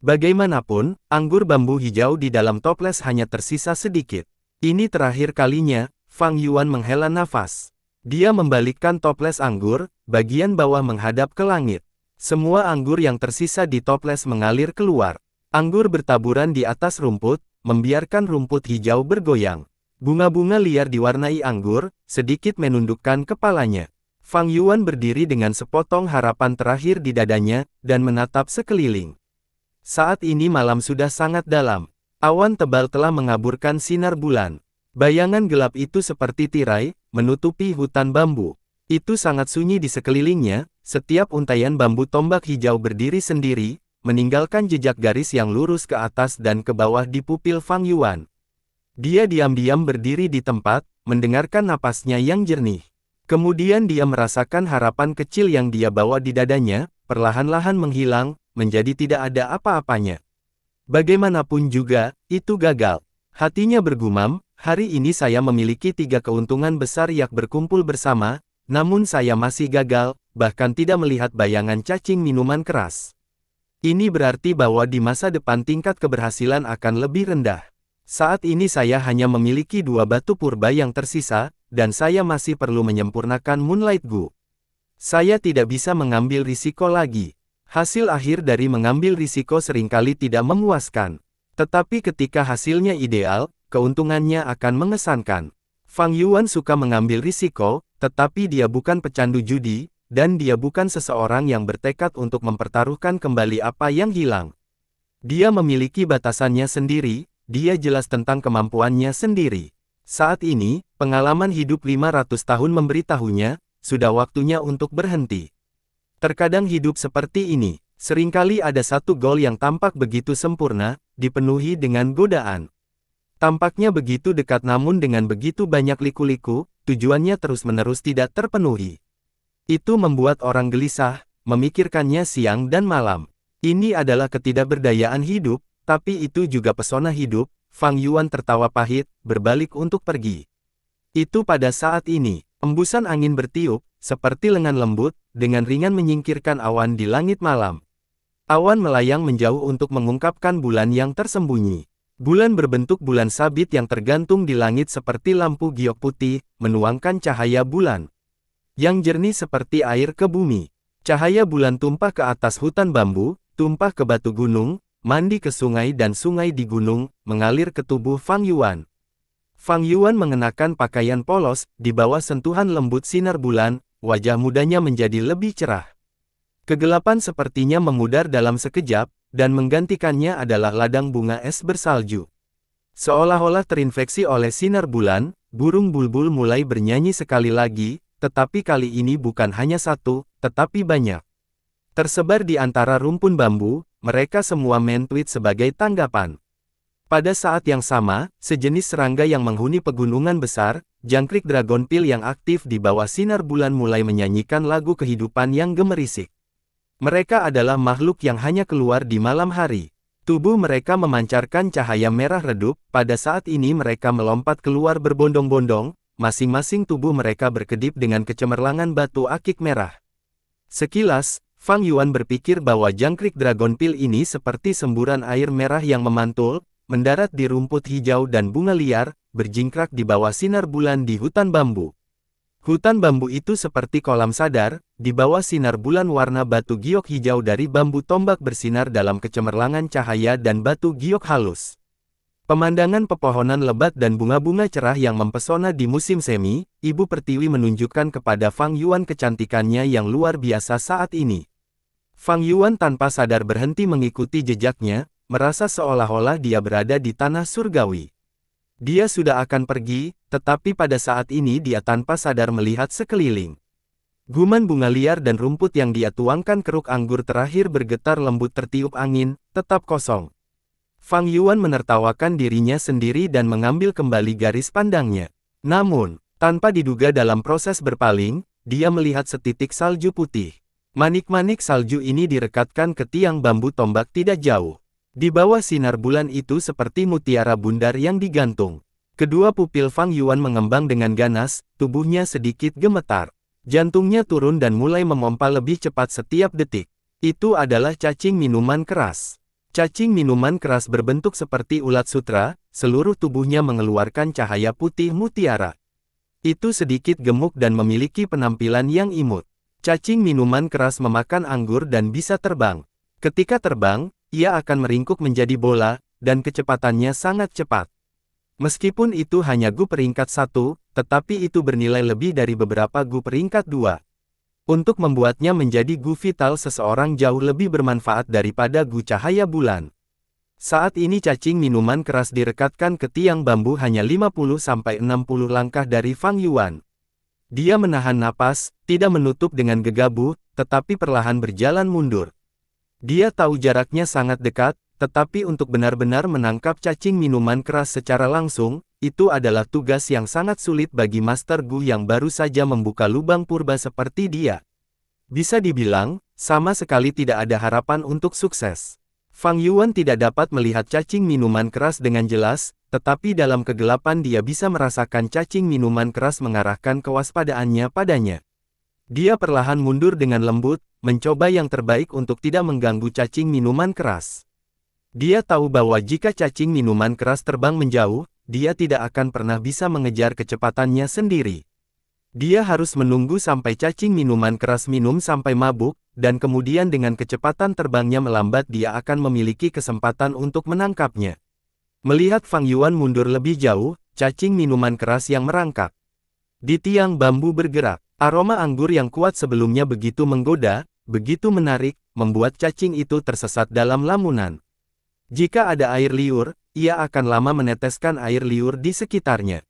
Bagaimanapun, anggur bambu hijau di dalam toples hanya tersisa sedikit. Ini terakhir kalinya, Fang Yuan menghela nafas. Dia membalikkan toples anggur, bagian bawah menghadap ke langit. Semua anggur yang tersisa di toples mengalir keluar. Anggur bertaburan di atas rumput, membiarkan rumput hijau bergoyang. Bunga-bunga liar diwarnai anggur, sedikit menundukkan kepalanya. Fang Yuan berdiri dengan sepotong harapan terakhir di dadanya, dan menatap sekeliling. Saat ini malam sudah sangat dalam. Awan tebal telah mengaburkan sinar bulan. Bayangan gelap itu seperti tirai, menutupi hutan bambu. Itu sangat sunyi di sekelilingnya, setiap untaian bambu tombak hijau berdiri sendiri, meninggalkan jejak garis yang lurus ke atas dan ke bawah di pupil Fang Yuan. Dia diam-diam berdiri di tempat, mendengarkan napasnya yang jernih. Kemudian dia merasakan harapan kecil yang dia bawa di dadanya, perlahan-lahan menghilang, menjadi tidak ada apa-apanya. Bagaimanapun juga, itu gagal. Hatinya bergumam, hari ini saya memiliki 3 keuntungan besar yang berkumpul bersama, namun saya masih gagal, bahkan tidak melihat bayangan cacing minuman keras. Ini berarti bahwa di masa depan tingkat keberhasilan akan lebih rendah. Saat ini saya hanya memiliki 2 batu purba yang tersisa, dan saya masih perlu menyempurnakan Moonlight Gu. Saya tidak bisa mengambil risiko lagi. Hasil akhir dari mengambil risiko seringkali tidak memuaskan. Tetapi ketika hasilnya ideal, keuntungannya akan mengesankan. Fang Yuan suka mengambil risiko, tetapi dia bukan pecandu judi, dan dia bukan seseorang yang bertekad untuk mempertaruhkan kembali apa yang hilang. Dia memiliki batasannya sendiri, dia jelas tentang kemampuannya sendiri. Saat ini, pengalaman hidup 500 tahun memberitahunya, sudah waktunya untuk berhenti. Terkadang hidup seperti ini, seringkali ada satu gol yang tampak begitu sempurna, dipenuhi dengan godaan. Tampaknya begitu dekat namun dengan begitu banyak liku-liku, tujuannya terus-menerus tidak terpenuhi. Itu membuat orang gelisah, memikirkannya siang dan malam. Ini adalah ketidakberdayaan hidup, tapi itu juga pesona hidup. Fang Yuan tertawa pahit, berbalik untuk pergi. Itu pada saat ini, embusan angin bertiup, seperti lengan lembut, dengan ringan menyingkirkan awan di langit malam. Awan melayang menjauh untuk mengungkapkan bulan yang tersembunyi. Bulan berbentuk bulan sabit yang tergantung di langit seperti lampu giok putih, menuangkan cahaya bulan yang jernih seperti air ke bumi. Cahaya bulan tumpah ke atas hutan bambu, tumpah ke batu gunung, mandi ke sungai dan sungai di gunung, mengalir ke tubuh Fang Yuan. Fang Yuan mengenakan pakaian polos, di bawah sentuhan lembut sinar bulan, wajah mudanya menjadi lebih cerah. Kegelapan sepertinya memudar dalam sekejap, dan menggantikannya adalah ladang bunga es bersalju. Seolah-olah terinfeksi oleh sinar bulan, burung bulbul mulai bernyanyi sekali lagi, tetapi kali ini bukan hanya satu, tetapi banyak. Tersebar di antara rumpun bambu, mereka semua mentwit sebagai tanggapan. Pada saat yang sama, sejenis serangga yang menghuni pegunungan besar, jangkrik dragonpil yang aktif di bawah sinar bulan mulai menyanyikan lagu kehidupan yang gemerisik. Mereka adalah makhluk yang hanya keluar di malam hari. Tubuh mereka memancarkan cahaya merah redup, pada saat ini mereka melompat keluar berbondong-bondong, masing-masing tubuh mereka berkedip dengan kecemerlangan batu akik merah. Sekilas, Fang Yuan berpikir bahwa jangkrik dragonpil ini seperti semburan air merah yang memantul, mendarat di rumput hijau dan bunga liar, berjingkrak di bawah sinar bulan di hutan bambu. Hutan bambu itu seperti kolam sadar, di bawah sinar bulan warna batu giok hijau dari bambu tombak bersinar dalam kecemerlangan cahaya dan batu giok halus. Pemandangan pepohonan lebat dan bunga-bunga cerah yang mempesona di musim semi, Ibu Pertiwi menunjukkan kepada Fang Yuan kecantikannya yang luar biasa saat ini. Fang Yuan tanpa sadar berhenti mengikuti jejaknya, merasa seolah-olah dia berada di tanah surgawi. Dia sudah akan pergi, tetapi pada saat ini dia tanpa sadar melihat sekeliling. Guman bunga liar dan rumput yang dia tuangkan keruk anggur terakhir bergetar lembut tertiup angin, tetap kosong. Fang Yuan menertawakan dirinya sendiri dan mengambil kembali garis pandangnya. Namun, tanpa diduga dalam proses berpaling, dia melihat setitik salju putih. Manik-manik salju ini direkatkan ke tiang bambu tombak tidak jauh. Di bawah sinar bulan itu seperti mutiara bundar yang digantung. Kedua pupil Fang Yuan mengembang dengan ganas, tubuhnya sedikit gemetar. Jantungnya turun dan mulai memompa lebih cepat setiap detik. Itu adalah cacing minuman keras. Cacing minuman keras berbentuk seperti ulat sutra, seluruh tubuhnya mengeluarkan cahaya putih mutiara. Itu sedikit gemuk dan memiliki penampilan yang imut. Cacing minuman keras memakan anggur dan bisa terbang. Ketika terbang, ia akan meringkuk menjadi bola, dan kecepatannya sangat cepat. Meskipun itu hanya Gu peringkat 1, tetapi itu bernilai lebih dari beberapa Gu peringkat 2. Untuk membuatnya menjadi Gu vital seseorang jauh lebih bermanfaat daripada Gu cahaya bulan. Saat ini cacing minuman keras direkatkan ke tiang bambu hanya 50-60 langkah dari Fang Yuan. Dia menahan napas, tidak menutup dengan gegabah, tetapi perlahan berjalan mundur. Dia tahu jaraknya sangat dekat, tetapi untuk benar-benar menangkap cacing minuman keras secara langsung, itu adalah tugas yang sangat sulit bagi Master Gu yang baru saja membuka lubang purba seperti dia. Bisa dibilang, sama sekali tidak ada harapan untuk sukses. Fang Yuan tidak dapat melihat cacing minuman keras dengan jelas, tetapi dalam kegelapan dia bisa merasakan cacing minuman keras mengarahkan kewaspadaannya padanya. Dia perlahan mundur dengan lembut, mencoba yang terbaik untuk tidak mengganggu cacing minuman keras. Dia tahu bahwa jika cacing minuman keras terbang menjauh, dia tidak akan pernah bisa mengejar kecepatannya sendiri. Dia harus menunggu sampai cacing minuman keras minum sampai mabuk, dan kemudian dengan kecepatan terbangnya melambat dia akan memiliki kesempatan untuk menangkapnya. Melihat Fang Yuan mundur lebih jauh, cacing minuman keras yang merangkak di tiang bambu bergerak. Aroma anggur yang kuat sebelumnya begitu menggoda, begitu menarik, membuat cacing itu tersesat dalam lamunan. Jika ada air liur, ia akan lama meneteskan air liur di sekitarnya.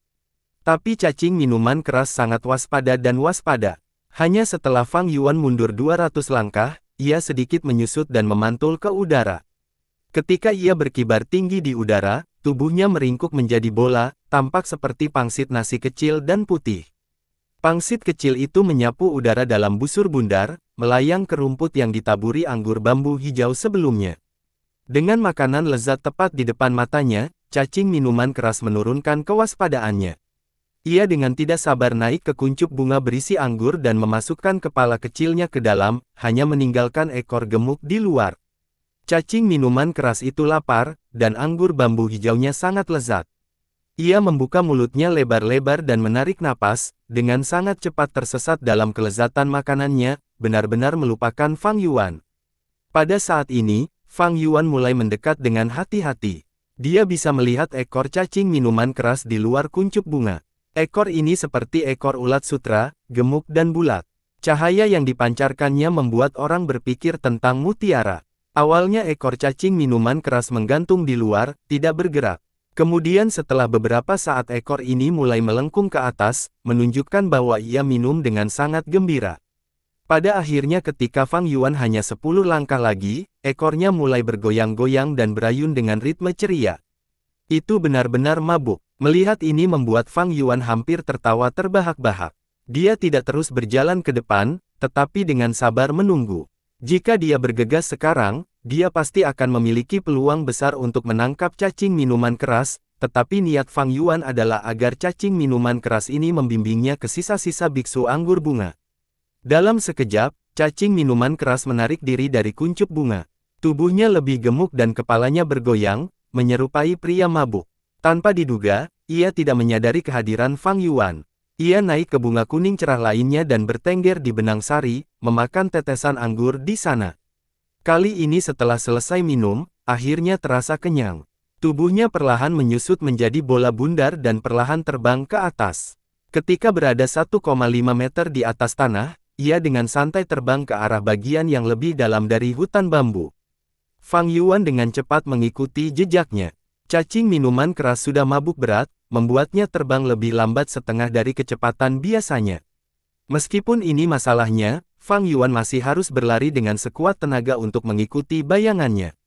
Tapi cacing minuman keras sangat waspada dan waspada. Hanya setelah Fang Yuan mundur 200 langkah, ia sedikit menyusut dan memantul ke udara. Ketika ia berkibar tinggi di udara, tubuhnya meringkuk menjadi bola, tampak seperti pangsit nasi kecil dan putih. Pangsit kecil itu menyapu udara dalam busur bundar, melayang ke rumput yang ditaburi anggur bambu hijau sebelumnya. Dengan makanan lezat tepat di depan matanya, cacing minuman keras menurunkan kewaspadaannya. Ia dengan tidak sabar naik ke kuncup bunga berisi anggur dan memasukkan kepala kecilnya ke dalam, hanya meninggalkan ekor gemuk di luar. Cacing minuman keras itu lapar, dan anggur bambu hijaunya sangat lezat. Ia membuka mulutnya lebar-lebar dan menarik napas, dengan sangat cepat tersesat dalam kelezatan makanannya, benar-benar melupakan Fang Yuan. Pada saat ini, Fang Yuan mulai mendekat dengan hati-hati. Dia bisa melihat ekor cacing minuman keras di luar kuncup bunga. Ekor ini seperti ekor ulat sutra, gemuk dan bulat. Cahaya yang dipancarkannya membuat orang berpikir tentang mutiara. Awalnya ekor cacing minuman keras menggantung di luar, tidak bergerak. Kemudian setelah beberapa saat ekor ini mulai melengkung ke atas, menunjukkan bahwa ia minum dengan sangat gembira. Pada akhirnya ketika Fang Yuan hanya 10 langkah lagi, ekornya mulai bergoyang-goyang dan berayun dengan ritme ceria. Itu benar-benar mabuk. Melihat ini membuat Fang Yuan hampir tertawa terbahak-bahak. Dia tidak terus berjalan ke depan, tetapi dengan sabar menunggu. Jika dia bergegas sekarang, dia pasti akan memiliki peluang besar untuk menangkap cacing minuman keras, tetapi niat Fang Yuan adalah agar cacing minuman keras ini membimbingnya ke sisa-sisa biksu anggur bunga. Dalam sekejap, cacing minuman keras menarik diri dari kuncup bunga. Tubuhnya lebih gemuk dan kepalanya bergoyang, menyerupai pria mabuk. Tanpa diduga, ia tidak menyadari kehadiran Fang Yuan. Ia naik ke bunga kuning cerah lainnya dan bertengger di benang sari, memakan tetesan anggur di sana. Kali ini setelah selesai minum, akhirnya terasa kenyang. Tubuhnya perlahan menyusut menjadi bola bundar dan perlahan terbang ke atas. Ketika berada 1,5 meter di atas tanah, ia dengan santai terbang ke arah bagian yang lebih dalam dari hutan bambu. Fang Yuan dengan cepat mengikuti jejaknya. Cacing minuman keras sudah mabuk berat, membuatnya terbang lebih lambat setengah dari kecepatan biasanya. Meskipun ini masalahnya, Fang Yuan masih harus berlari dengan sekuat tenaga untuk mengikuti bayangannya.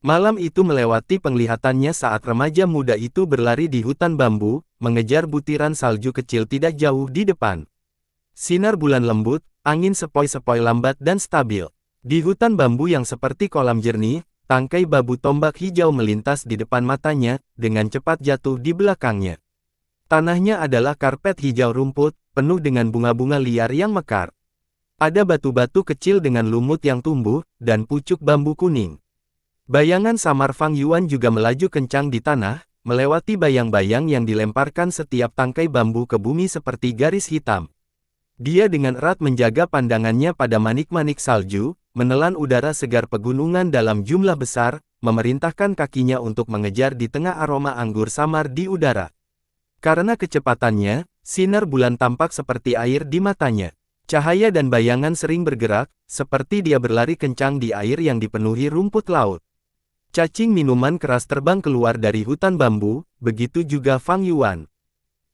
Malam itu melewati penglihatannya saat remaja muda itu berlari di hutan bambu, mengejar butiran salju kecil tidak jauh di depan. Sinar bulan lembut, angin sepoi-sepoi lambat dan stabil. Di hutan bambu yang seperti kolam jernih, tangkai babu tombak hijau melintas di depan matanya, dengan cepat jatuh di belakangnya. Tanahnya adalah karpet hijau rumput, penuh dengan bunga-bunga liar yang mekar. Ada batu-batu kecil dengan lumut yang tumbuh, dan pucuk bambu kuning. Bayangan samar Fang Yuan juga melaju kencang di tanah, melewati bayang-bayang yang dilemparkan setiap tangkai bambu ke bumi seperti garis hitam. Dia dengan erat menjaga pandangannya pada manik-manik salju, menelan udara segar pegunungan dalam jumlah besar, memerintahkan kakinya untuk mengejar di tengah aroma anggur samar di udara. Karena kecepatannya, sinar bulan tampak seperti air di matanya. Cahaya dan bayangan sering bergerak, seperti dia berlari kencang di air yang dipenuhi rumput laut. Cacing minuman keras terbang keluar dari hutan bambu, begitu juga Fang Yuan.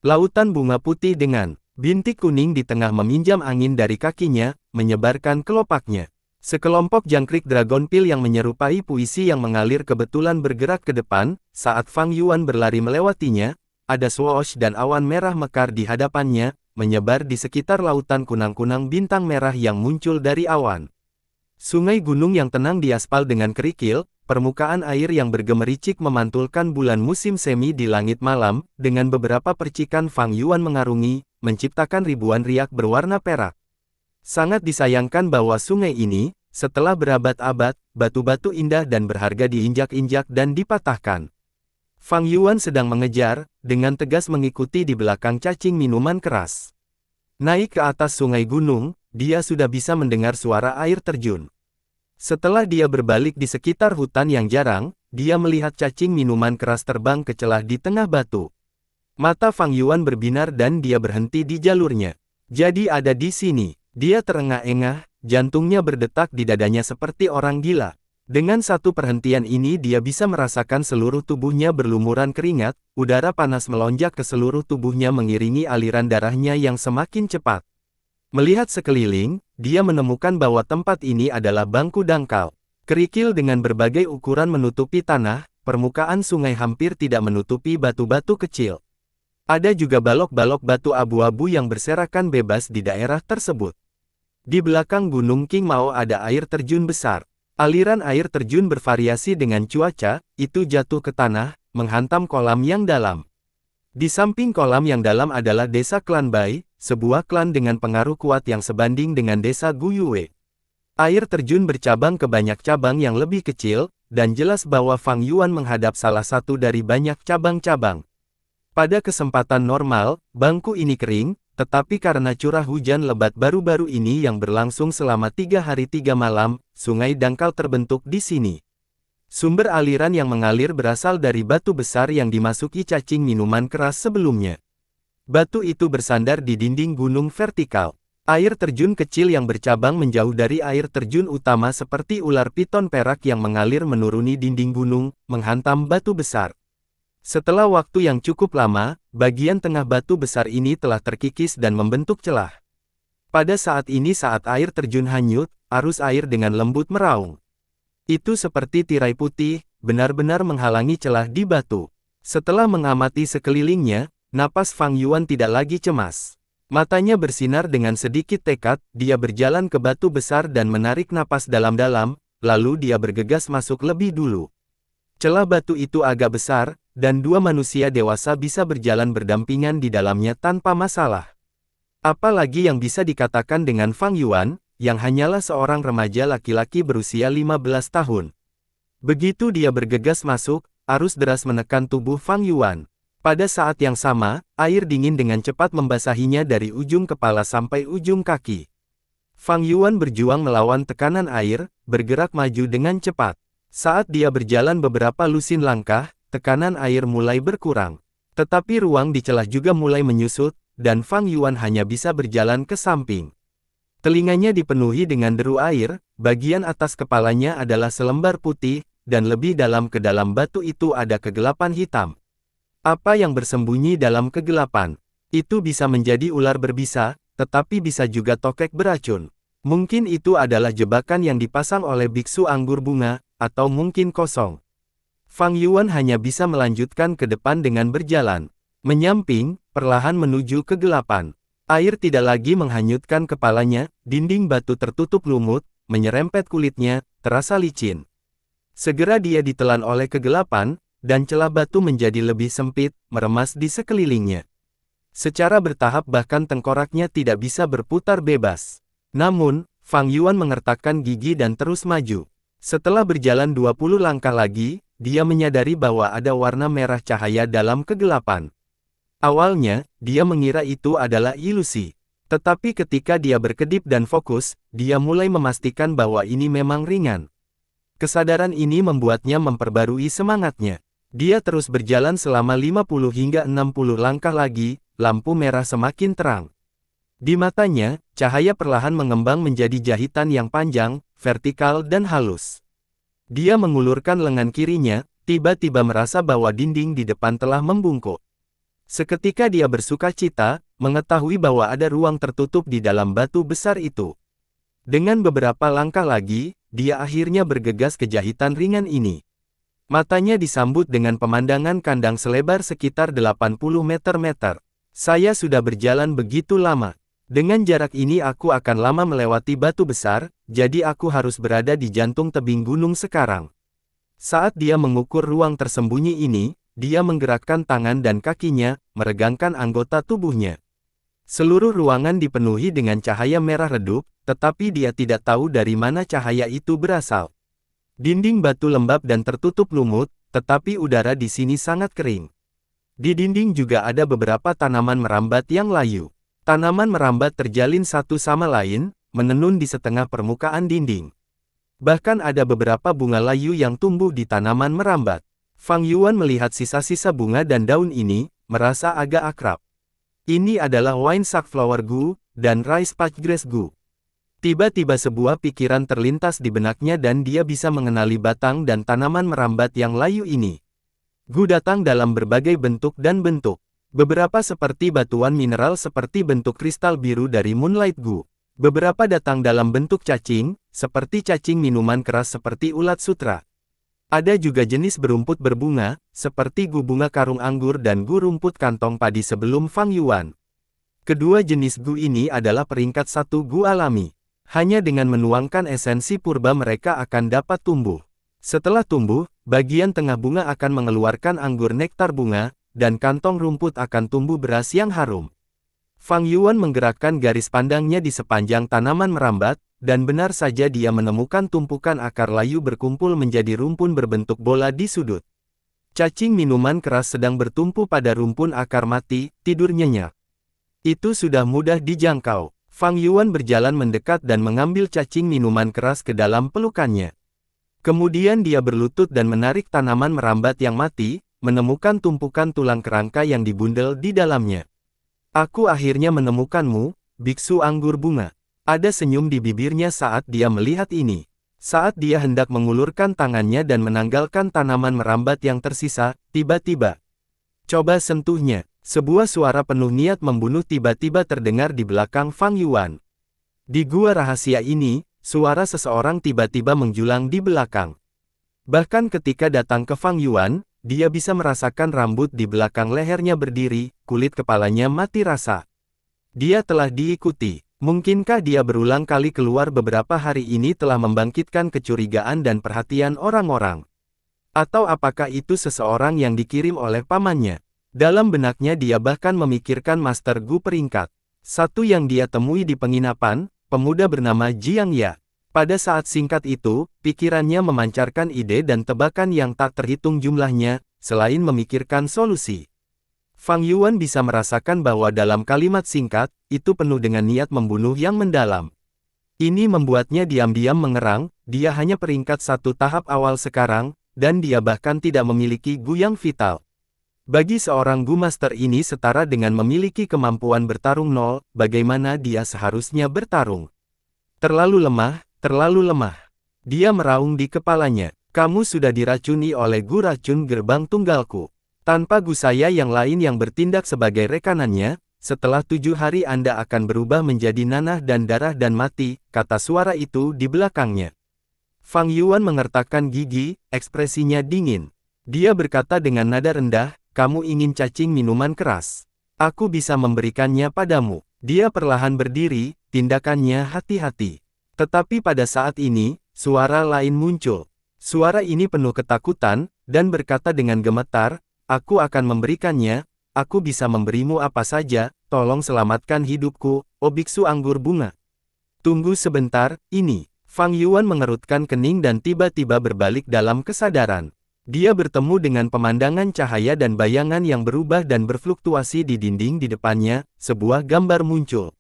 Lautan bunga putih dengan bintik kuning di tengah meminjam angin dari kakinya, menyebarkan kelopaknya. Sekelompok jangkrik dragonpil yang menyerupai puisi yang mengalir kebetulan bergerak ke depan, saat Fang Yuan berlari melewatinya, ada swoosh dan awan merah mekar di hadapannya, menyebar di sekitar lautan kunang-kunang bintang merah yang muncul dari awan. Sungai gunung yang tenang diaspal dengan kerikil, permukaan air yang bergemericik memantulkan bulan musim semi di langit malam, dengan beberapa percikan Fang Yuan mengarungi, menciptakan ribuan riak berwarna perak. Sangat disayangkan bahwa sungai ini, setelah berabad-abad, batu-batu indah dan berharga diinjak-injak dan dipatahkan. Fang Yuan sedang mengejar, dengan tegas mengikuti di belakang cacing minuman keras. Naik ke atas sungai gunung, dia sudah bisa mendengar suara air terjun. Setelah dia berbalik di sekitar hutan yang jarang, dia melihat cacing minuman keras terbang ke celah di tengah batu. Mata Fang Yuan berbinar dan dia berhenti di jalurnya. Jadi ada di sini. Dia terengah-engah, jantungnya berdetak di dadanya seperti orang gila. Dengan satu perhentian ini dia bisa merasakan seluruh tubuhnya berlumuran keringat, udara panas melonjak ke seluruh tubuhnya mengiringi aliran darahnya yang semakin cepat. Melihat sekeliling, dia menemukan bahwa tempat ini adalah bangku dangkal. Kerikil dengan berbagai ukuran menutupi tanah, permukaan sungai hampir tidak menutupi batu-batu kecil. Ada juga balok-balok batu abu-abu yang berserakan bebas di daerah tersebut. Di belakang Gunung King Mao ada air terjun besar. Aliran air terjun bervariasi dengan cuaca, itu jatuh ke tanah, menghantam kolam yang dalam. Di samping kolam yang dalam adalah desa klan Bai, sebuah klan dengan pengaruh kuat yang sebanding dengan desa Guyue. Air terjun bercabang ke banyak cabang yang lebih kecil, dan jelas bahwa Fang Yuan menghadap salah satu dari banyak cabang-cabang. Pada kesempatan normal, bangku ini kering, tetapi karena curah hujan lebat baru-baru ini yang berlangsung selama 3 hari 3 malam, sungai dangkal terbentuk di sini. Sumber aliran yang mengalir berasal dari batu besar yang dimasuki cacing minuman keras sebelumnya. Batu itu bersandar di dinding gunung vertikal. Air terjun kecil yang bercabang menjauh dari air terjun utama seperti ular piton perak yang mengalir menuruni dinding gunung, menghantam batu besar. Setelah waktu yang cukup lama, bagian tengah batu besar ini telah terkikis dan membentuk celah. Pada saat ini saat air terjun hanyut, arus air dengan lembut meraung. Itu seperti tirai putih, benar-benar menghalangi celah di batu. Setelah mengamati sekelilingnya, napas Fang Yuan tidak lagi cemas. Matanya bersinar dengan sedikit tekad, dia berjalan ke batu besar dan menarik napas dalam-dalam, lalu dia bergegas masuk lebih dulu. Celah batu itu agak besar, dan dua manusia dewasa bisa berjalan berdampingan di dalamnya tanpa masalah. Apalagi yang bisa dikatakan dengan Fang Yuan, yang hanyalah seorang remaja laki-laki berusia 15 tahun. Begitu dia bergegas masuk, arus deras menekan tubuh Fang Yuan. Pada saat yang sama, air dingin dengan cepat membasahinya dari ujung kepala sampai ujung kaki. Fang Yuan berjuang melawan tekanan air, bergerak maju dengan cepat. Saat dia berjalan beberapa lusin langkah, tekanan air mulai berkurang. Tetapi ruang di celah juga mulai menyusut, dan Fang Yuan hanya bisa berjalan ke samping. Telinganya dipenuhi dengan deru air, bagian atas kepalanya adalah selembar putih, dan lebih dalam ke dalam batu itu ada kegelapan hitam. Apa yang bersembunyi dalam kegelapan? Itu bisa menjadi ular berbisa, tetapi bisa juga tokek beracun. Mungkin itu adalah jebakan yang dipasang oleh biksu anggur bunga, atau mungkin kosong. Fang Yuan hanya bisa melanjutkan ke depan dengan berjalan. Menyamping, perlahan menuju kegelapan. Air tidak lagi menghanyutkan kepalanya, dinding batu tertutup lumut, menyerempet kulitnya, terasa licin. Segera dia ditelan oleh kegelapan, dan celah batu menjadi lebih sempit, meremas di sekelilingnya. Secara bertahap bahkan tengkoraknya tidak bisa berputar bebas. Namun, Fang Yuan mengertakkan gigi dan terus maju. Setelah berjalan 20 langkah lagi, dia menyadari bahwa ada warna merah cahaya dalam kegelapan. Awalnya, dia mengira itu adalah ilusi. Tetapi ketika dia berkedip dan fokus, dia mulai memastikan bahwa ini memang ringan. Kesadaran ini membuatnya memperbarui semangatnya. Dia terus berjalan selama 50 hingga 60 langkah lagi, lampu merah semakin terang. Di matanya, cahaya perlahan mengembang menjadi jahitan yang panjang, vertikal dan halus. Dia mengulurkan lengan kirinya, tiba-tiba merasa bahwa dinding di depan telah membungkuk. Seketika dia bersuka cita, mengetahui bahwa ada ruang tertutup di dalam batu besar itu. Dengan beberapa langkah lagi, dia akhirnya bergegas ke jahitan ringan ini. Matanya disambut dengan pemandangan kandang selebar sekitar 80 meter. Saya sudah berjalan begitu lama. Dengan jarak ini aku akan lama melewati batu besar, jadi aku harus berada di jantung tebing gunung sekarang. Saat dia mengukur ruang tersembunyi ini, dia menggerakkan tangan dan kakinya, meregangkan anggota tubuhnya. Seluruh ruangan dipenuhi dengan cahaya merah redup, tetapi dia tidak tahu dari mana cahaya itu berasal. Dinding batu lembab dan tertutup lumut, tetapi udara di sini sangat kering. Di dinding juga ada beberapa tanaman merambat yang layu. Tanaman merambat terjalin satu sama lain, menenun di setengah permukaan dinding. Bahkan ada beberapa bunga layu yang tumbuh di tanaman merambat. Fang Yuan melihat sisa-sisa bunga dan daun ini, merasa agak akrab. Ini adalah Wine Sackflower Gu, dan Rice Patchgrass Gu. Tiba-tiba sebuah pikiran terlintas di benaknya dan dia bisa mengenali batang dan tanaman merambat yang layu ini. Gu datang dalam berbagai bentuk dan bentuk. Beberapa seperti batuan mineral seperti bentuk kristal biru dari Moonlight Gu. Beberapa datang dalam bentuk cacing, seperti cacing minuman keras seperti ulat sutra. Ada juga jenis berumput berbunga, seperti Gu bunga karung anggur dan Gu rumput kantong padi sebelum Fang Yuan. Kedua jenis Gu ini adalah peringkat 1 Gu alami. Hanya dengan menuangkan esensi purba mereka akan dapat tumbuh. Setelah tumbuh, bagian tengah bunga akan mengeluarkan anggur nektar bunga, dan kantong rumput akan tumbuh beras yang harum. Fang Yuan menggerakkan garis pandangnya di sepanjang tanaman merambat, dan benar saja dia menemukan tumpukan akar layu berkumpul menjadi rumpun berbentuk bola di sudut. Cacing minuman keras sedang bertumpu pada rumpun akar mati, tidur nyenyak. Itu sudah mudah dijangkau. Fang Yuan berjalan mendekat dan mengambil cacing minuman keras ke dalam pelukannya. Kemudian dia berlutut dan menarik tanaman merambat yang mati, menemukan tumpukan tulang kerangka yang dibundel di dalamnya. Aku akhirnya menemukanmu, biksu anggur bunga. Ada senyum di bibirnya saat dia melihat ini. Saat dia hendak mengulurkan tangannya dan menanggalkan tanaman merambat yang tersisa, tiba-tiba. Coba sentuhnya. Sebuah suara penuh niat membunuh tiba-tiba terdengar di belakang Fang Yuan. Di gua rahasia ini, suara seseorang tiba-tiba menjulang di belakang. Bahkan ketika datang ke Fang Yuan, dia bisa merasakan rambut di belakang lehernya berdiri, kulit kepalanya mati rasa. Dia telah diikuti. Mungkinkah dia berulang kali keluar beberapa hari ini telah membangkitkan kecurigaan dan perhatian orang-orang? Atau apakah itu seseorang yang dikirim oleh pamannya? Dalam benaknya dia bahkan memikirkan Master Gu peringkat 1 yang dia temui di penginapan, pemuda bernama Jiang Ya. Pada saat singkat itu, pikirannya memancarkan ide dan tebakan yang tak terhitung jumlahnya, selain memikirkan solusi. Fang Yuan bisa merasakan bahwa dalam kalimat singkat, itu penuh dengan niat membunuh yang mendalam. Ini membuatnya diam-diam mengerang, dia hanya peringkat 1 tahap awal sekarang, dan dia bahkan tidak memiliki Gu yang vital. Bagi seorang Gu Master ini setara dengan memiliki kemampuan bertarung 0, bagaimana dia seharusnya bertarung? Terlalu lemah, terlalu lemah. Dia meraung di kepalanya. Kamu sudah diracuni oleh Gu racun gerbang tunggalku. Tanpa Gu saya yang lain yang bertindak sebagai rekanannya, setelah 7 hari Anda akan berubah menjadi nanah dan darah dan mati, kata suara itu di belakangnya. Fang Yuan mengertakkan gigi, ekspresinya dingin. Dia berkata dengan nada rendah, kamu ingin cacing minuman keras. Aku bisa memberikannya padamu. Dia perlahan berdiri, tindakannya hati-hati. Tetapi pada saat ini, suara lain muncul. Suara ini penuh ketakutan, dan berkata dengan gemetar, aku akan memberikannya, aku bisa memberimu apa saja, tolong selamatkan hidupku, oh biksu anggur bunga. Tunggu sebentar, ini. Fang Yuan mengerutkan kening dan tiba-tiba berbalik dalam kesadaran. Dia bertemu dengan pemandangan cahaya dan bayangan yang berubah dan berfluktuasi di dinding di depannya, sebuah gambar muncul.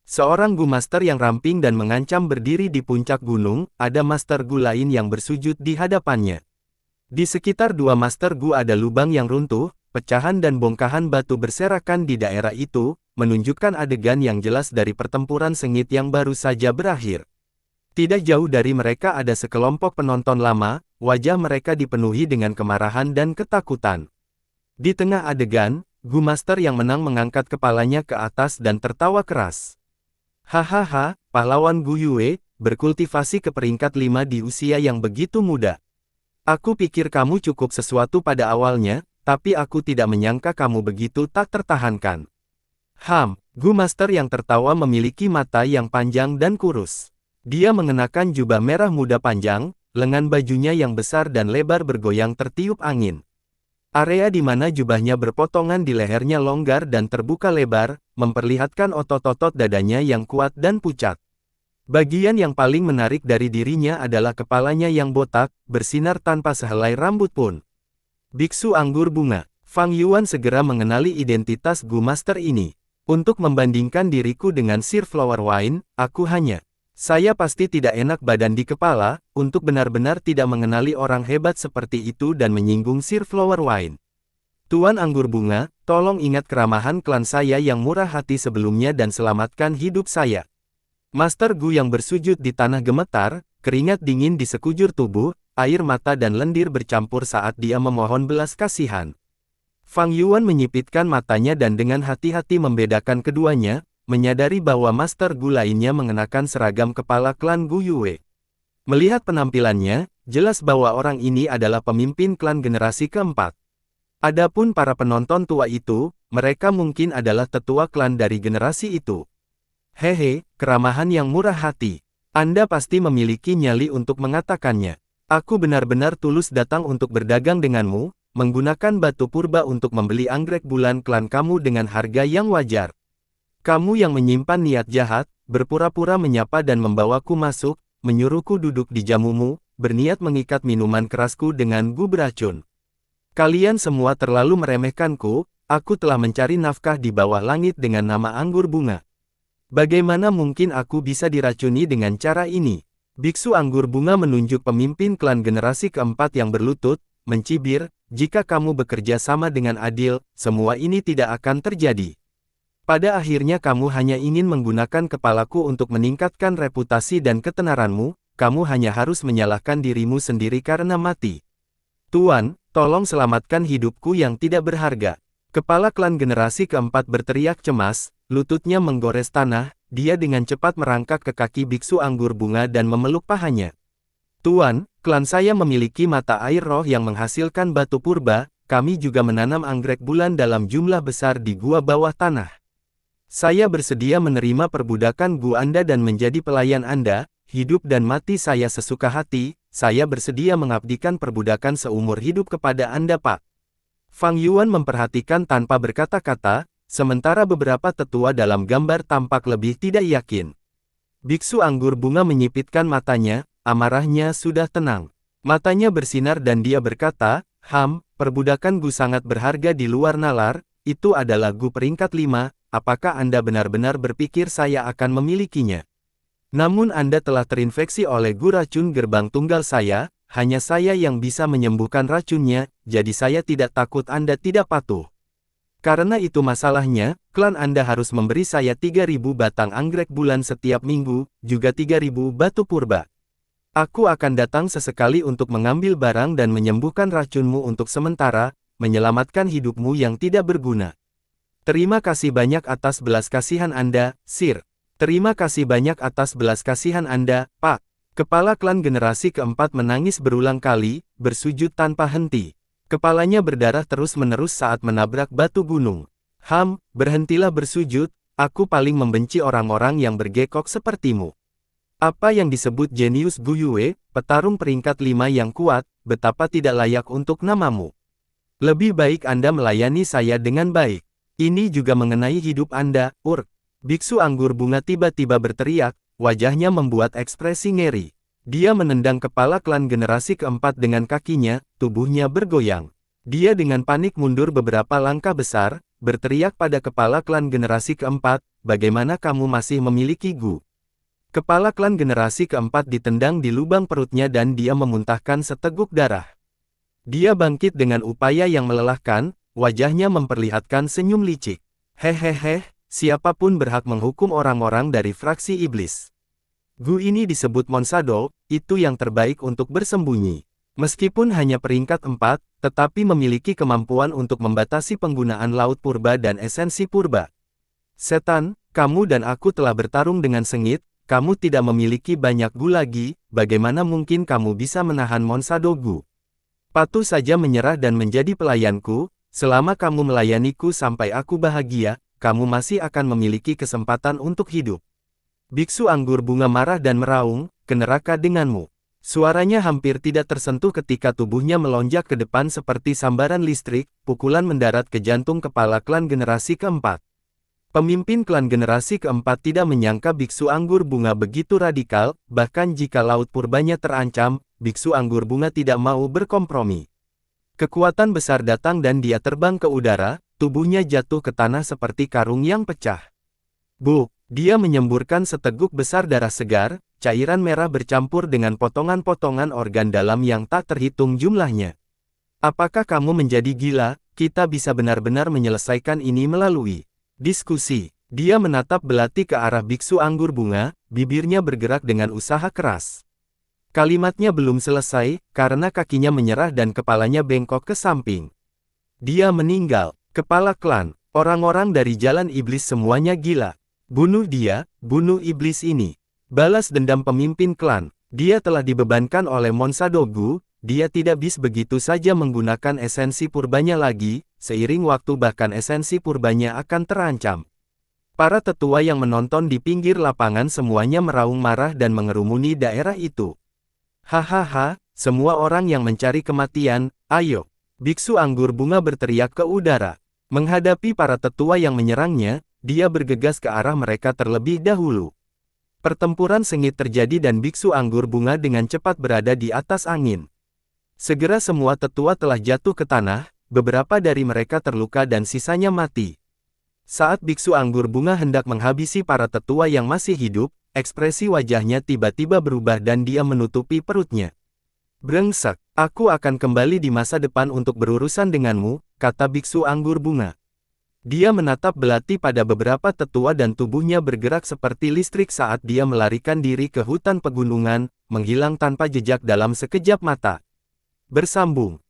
Seorang Gu Master yang ramping dan mengancam berdiri di puncak gunung, ada Master Gu lain yang bersujud di hadapannya. Di sekitar 2 Master Gu ada lubang yang runtuh, pecahan dan bongkahan batu berserakan di daerah itu, menunjukkan adegan yang jelas dari pertempuran sengit yang baru saja berakhir. Tidak jauh dari mereka ada sekelompok penonton lama, wajah mereka dipenuhi dengan kemarahan dan ketakutan. Di tengah adegan, Gu Master yang menang mengangkat kepalanya ke atas dan tertawa keras. Hahaha, pahlawan Gu Yue, berkultivasi ke peringkat 5 di usia yang begitu muda. Aku pikir kamu cukup sesuatu pada awalnya, tapi aku tidak menyangka kamu begitu tak tertahankan. Gu Master yang tertawa memiliki mata yang panjang dan kurus. Dia mengenakan jubah merah muda panjang, lengan bajunya yang besar dan lebar bergoyang tertiup angin. Area di mana jubahnya berpotongan di lehernya longgar dan terbuka lebar, memperlihatkan otot-otot dadanya yang kuat dan pucat. Bagian yang paling menarik dari dirinya adalah kepalanya yang botak, bersinar tanpa sehelai rambut pun. Biksu Anggur Bunga. Fang Yuan segera mengenali identitas Gu Master ini. Untuk membandingkan diriku dengan Sir Flower Wine, saya pasti tidak enak badan di kepala, untuk benar-benar tidak mengenali orang hebat seperti itu dan menyinggung Sir Flower Wine. Tuan Anggur Bunga, tolong ingat keramahan klan saya yang murah hati sebelumnya dan selamatkan hidup saya. Master Gu yang bersujud di tanah gemetar, keringat dingin di sekujur tubuh, air mata dan lendir bercampur saat dia memohon belas kasihan. Fang Yuan menyipitkan matanya dan dengan hati-hati membedakan keduanya, menyadari bahwa Master Gu lainnya mengenakan seragam kepala klan Gu Yue. Melihat penampilannya, jelas bahwa orang ini adalah pemimpin klan generasi keempat. Adapun para penonton tua itu, mereka mungkin adalah tetua klan dari generasi itu. Hehe, keramahan yang murah hati. Anda pasti memiliki nyali untuk mengatakannya. Aku benar-benar tulus datang untuk berdagang denganmu, menggunakan batu purba untuk membeli anggrek bulan klan kamu dengan harga yang wajar. Kamu yang menyimpan niat jahat, berpura-pura menyapa dan membawaku masuk, menyuruhku duduk di jamumu, berniat mengikat minuman kerasku dengan gu beracun. Kalian semua terlalu meremehkanku, aku telah mencari nafkah di bawah langit dengan nama Anggur Bunga. Bagaimana mungkin aku bisa diracuni dengan cara ini? Biksu Anggur Bunga menunjuk pemimpin klan generasi keempat yang berlutut, mencibir, jika kamu bekerja sama dengan adil, semua ini tidak akan terjadi. Pada akhirnya kamu hanya ingin menggunakan kepalaku untuk meningkatkan reputasi dan ketenaranmu, kamu hanya harus menyalahkan dirimu sendiri karena mati. Tuan, tolong selamatkan hidupku yang tidak berharga. Kepala klan generasi keempat berteriak cemas, lututnya menggores tanah, dia dengan cepat merangkak ke kaki Biksu Anggur Bunga dan memeluk pahanya. Tuan, klan saya memiliki mata air roh yang menghasilkan batu purba, kami juga menanam anggrek bulan dalam jumlah besar di gua bawah tanah. Saya bersedia menerima perbudakan Gu Anda dan menjadi pelayan Anda, hidup dan mati saya sesuka hati, saya bersedia mengabdikan perbudakan seumur hidup kepada Anda Pak. Fang Yuan memperhatikan tanpa berkata-kata, sementara beberapa tetua dalam gambar tampak lebih tidak yakin. Biksu Anggur Bunga menyipitkan matanya, amarahnya sudah tenang. Matanya bersinar dan dia berkata, perbudakan Gu sangat berharga di luar nalar, itu adalah Gu peringkat 5, apakah Anda benar-benar berpikir saya akan memilikinya? Namun Anda telah terinfeksi oleh Gu racun gerbang tunggal saya, hanya saya yang bisa menyembuhkan racunnya, jadi saya tidak takut Anda tidak patuh. Karena itu masalahnya, klan Anda harus memberi saya 3.000 batang anggrek bulan setiap minggu, juga 3.000 batu purba. Aku akan datang sesekali untuk mengambil barang dan menyembuhkan racunmu untuk sementara, menyelamatkan hidupmu yang tidak berguna. Terima kasih banyak atas belas kasihan Anda, Sir. Terima kasih banyak atas belas kasihan Anda, Pak. Kepala klan generasi keempat menangis berulang kali, bersujud tanpa henti. Kepalanya berdarah terus-menerus saat menabrak batu gunung. Berhentilah bersujud, aku paling membenci orang-orang yang bergekok sepertimu. Apa yang disebut jenius Gu Yue, petarung peringkat 5 yang kuat, betapa tidak layak untuk namamu. Lebih baik Anda melayani saya dengan baik. Ini juga mengenai hidup Anda, Biksu Anggur Bunga tiba-tiba berteriak, wajahnya membuat ekspresi ngeri. Dia menendang kepala klan generasi keempat dengan kakinya, tubuhnya bergoyang. Dia dengan panik mundur beberapa langkah besar, berteriak pada kepala klan generasi keempat, bagaimana kamu masih memiliki Gu? Kepala klan generasi keempat ditendang di lubang perutnya dan dia memuntahkan seteguk darah. Dia bangkit dengan upaya yang melelahkan, wajahnya memperlihatkan senyum licik. Hehehe, siapapun berhak menghukum orang-orang dari fraksi iblis. Gu ini disebut Monsado, itu yang terbaik untuk bersembunyi. Meskipun hanya peringkat 4, tetapi memiliki kemampuan untuk membatasi penggunaan laut purba dan esensi purba. Setan, kamu dan aku telah bertarung dengan sengit, kamu tidak memiliki banyak gu lagi, bagaimana mungkin kamu bisa menahan Monsado Gu? Patuh saja menyerah dan menjadi pelayanku, selama kamu melayaniku sampai aku bahagia, kamu masih akan memiliki kesempatan untuk hidup. Biksu anggur bunga marah dan meraung, ke neraka denganmu. Suaranya hampir tidak tersentuh ketika tubuhnya melonjak ke depan seperti sambaran listrik, pukulan mendarat ke jantung kepala klan generasi keempat. Pemimpin klan generasi keempat tidak menyangka biksu anggur bunga begitu radikal, bahkan jika laut purbanya terancam, biksu anggur bunga tidak mau berkompromi. Kekuatan besar datang dan dia terbang ke udara, tubuhnya jatuh ke tanah seperti karung yang pecah. Dia menyemburkan seteguk besar darah segar, cairan merah bercampur dengan potongan-potongan organ dalam yang tak terhitung jumlahnya. Apakah kamu menjadi gila? Kita bisa benar-benar menyelesaikan ini melalui diskusi. Dia menatap belati ke arah biksu anggur bunga, bibirnya bergerak dengan usaha keras. Kalimatnya belum selesai, karena kakinya menyerah dan kepalanya bengkok ke samping. Dia meninggal. Kepala klan, orang-orang dari jalan iblis semuanya gila. Bunuh dia, bunuh iblis ini. Balas dendam pemimpin klan. Dia telah dibebankan oleh Monsado Gu, dia tidak bisa begitu saja menggunakan esensi purbanya lagi, seiring waktu bahkan esensi purbanya akan terancam. Para tetua yang menonton di pinggir lapangan semuanya meraung marah dan mengerumuni daerah itu. Hahaha, semua orang yang mencari kematian, ayo. Biksu anggur bunga berteriak ke udara. Menghadapi para tetua yang menyerangnya, dia bergegas ke arah mereka terlebih dahulu. Pertempuran sengit terjadi dan biksu anggur bunga dengan cepat berada di atas angin. Segera semua tetua telah jatuh ke tanah, beberapa dari mereka terluka dan sisanya mati. Saat biksu anggur bunga hendak menghabisi para tetua yang masih hidup, ekspresi wajahnya tiba-tiba berubah dan dia menutupi perutnya. Brengsek, aku akan kembali di masa depan untuk berurusan denganmu, kata biksu anggur bunga. Dia menatap belati pada beberapa tetua dan tubuhnya bergerak seperti listrik saat dia melarikan diri ke hutan pegunungan, menghilang tanpa jejak dalam sekejap mata. Bersambung.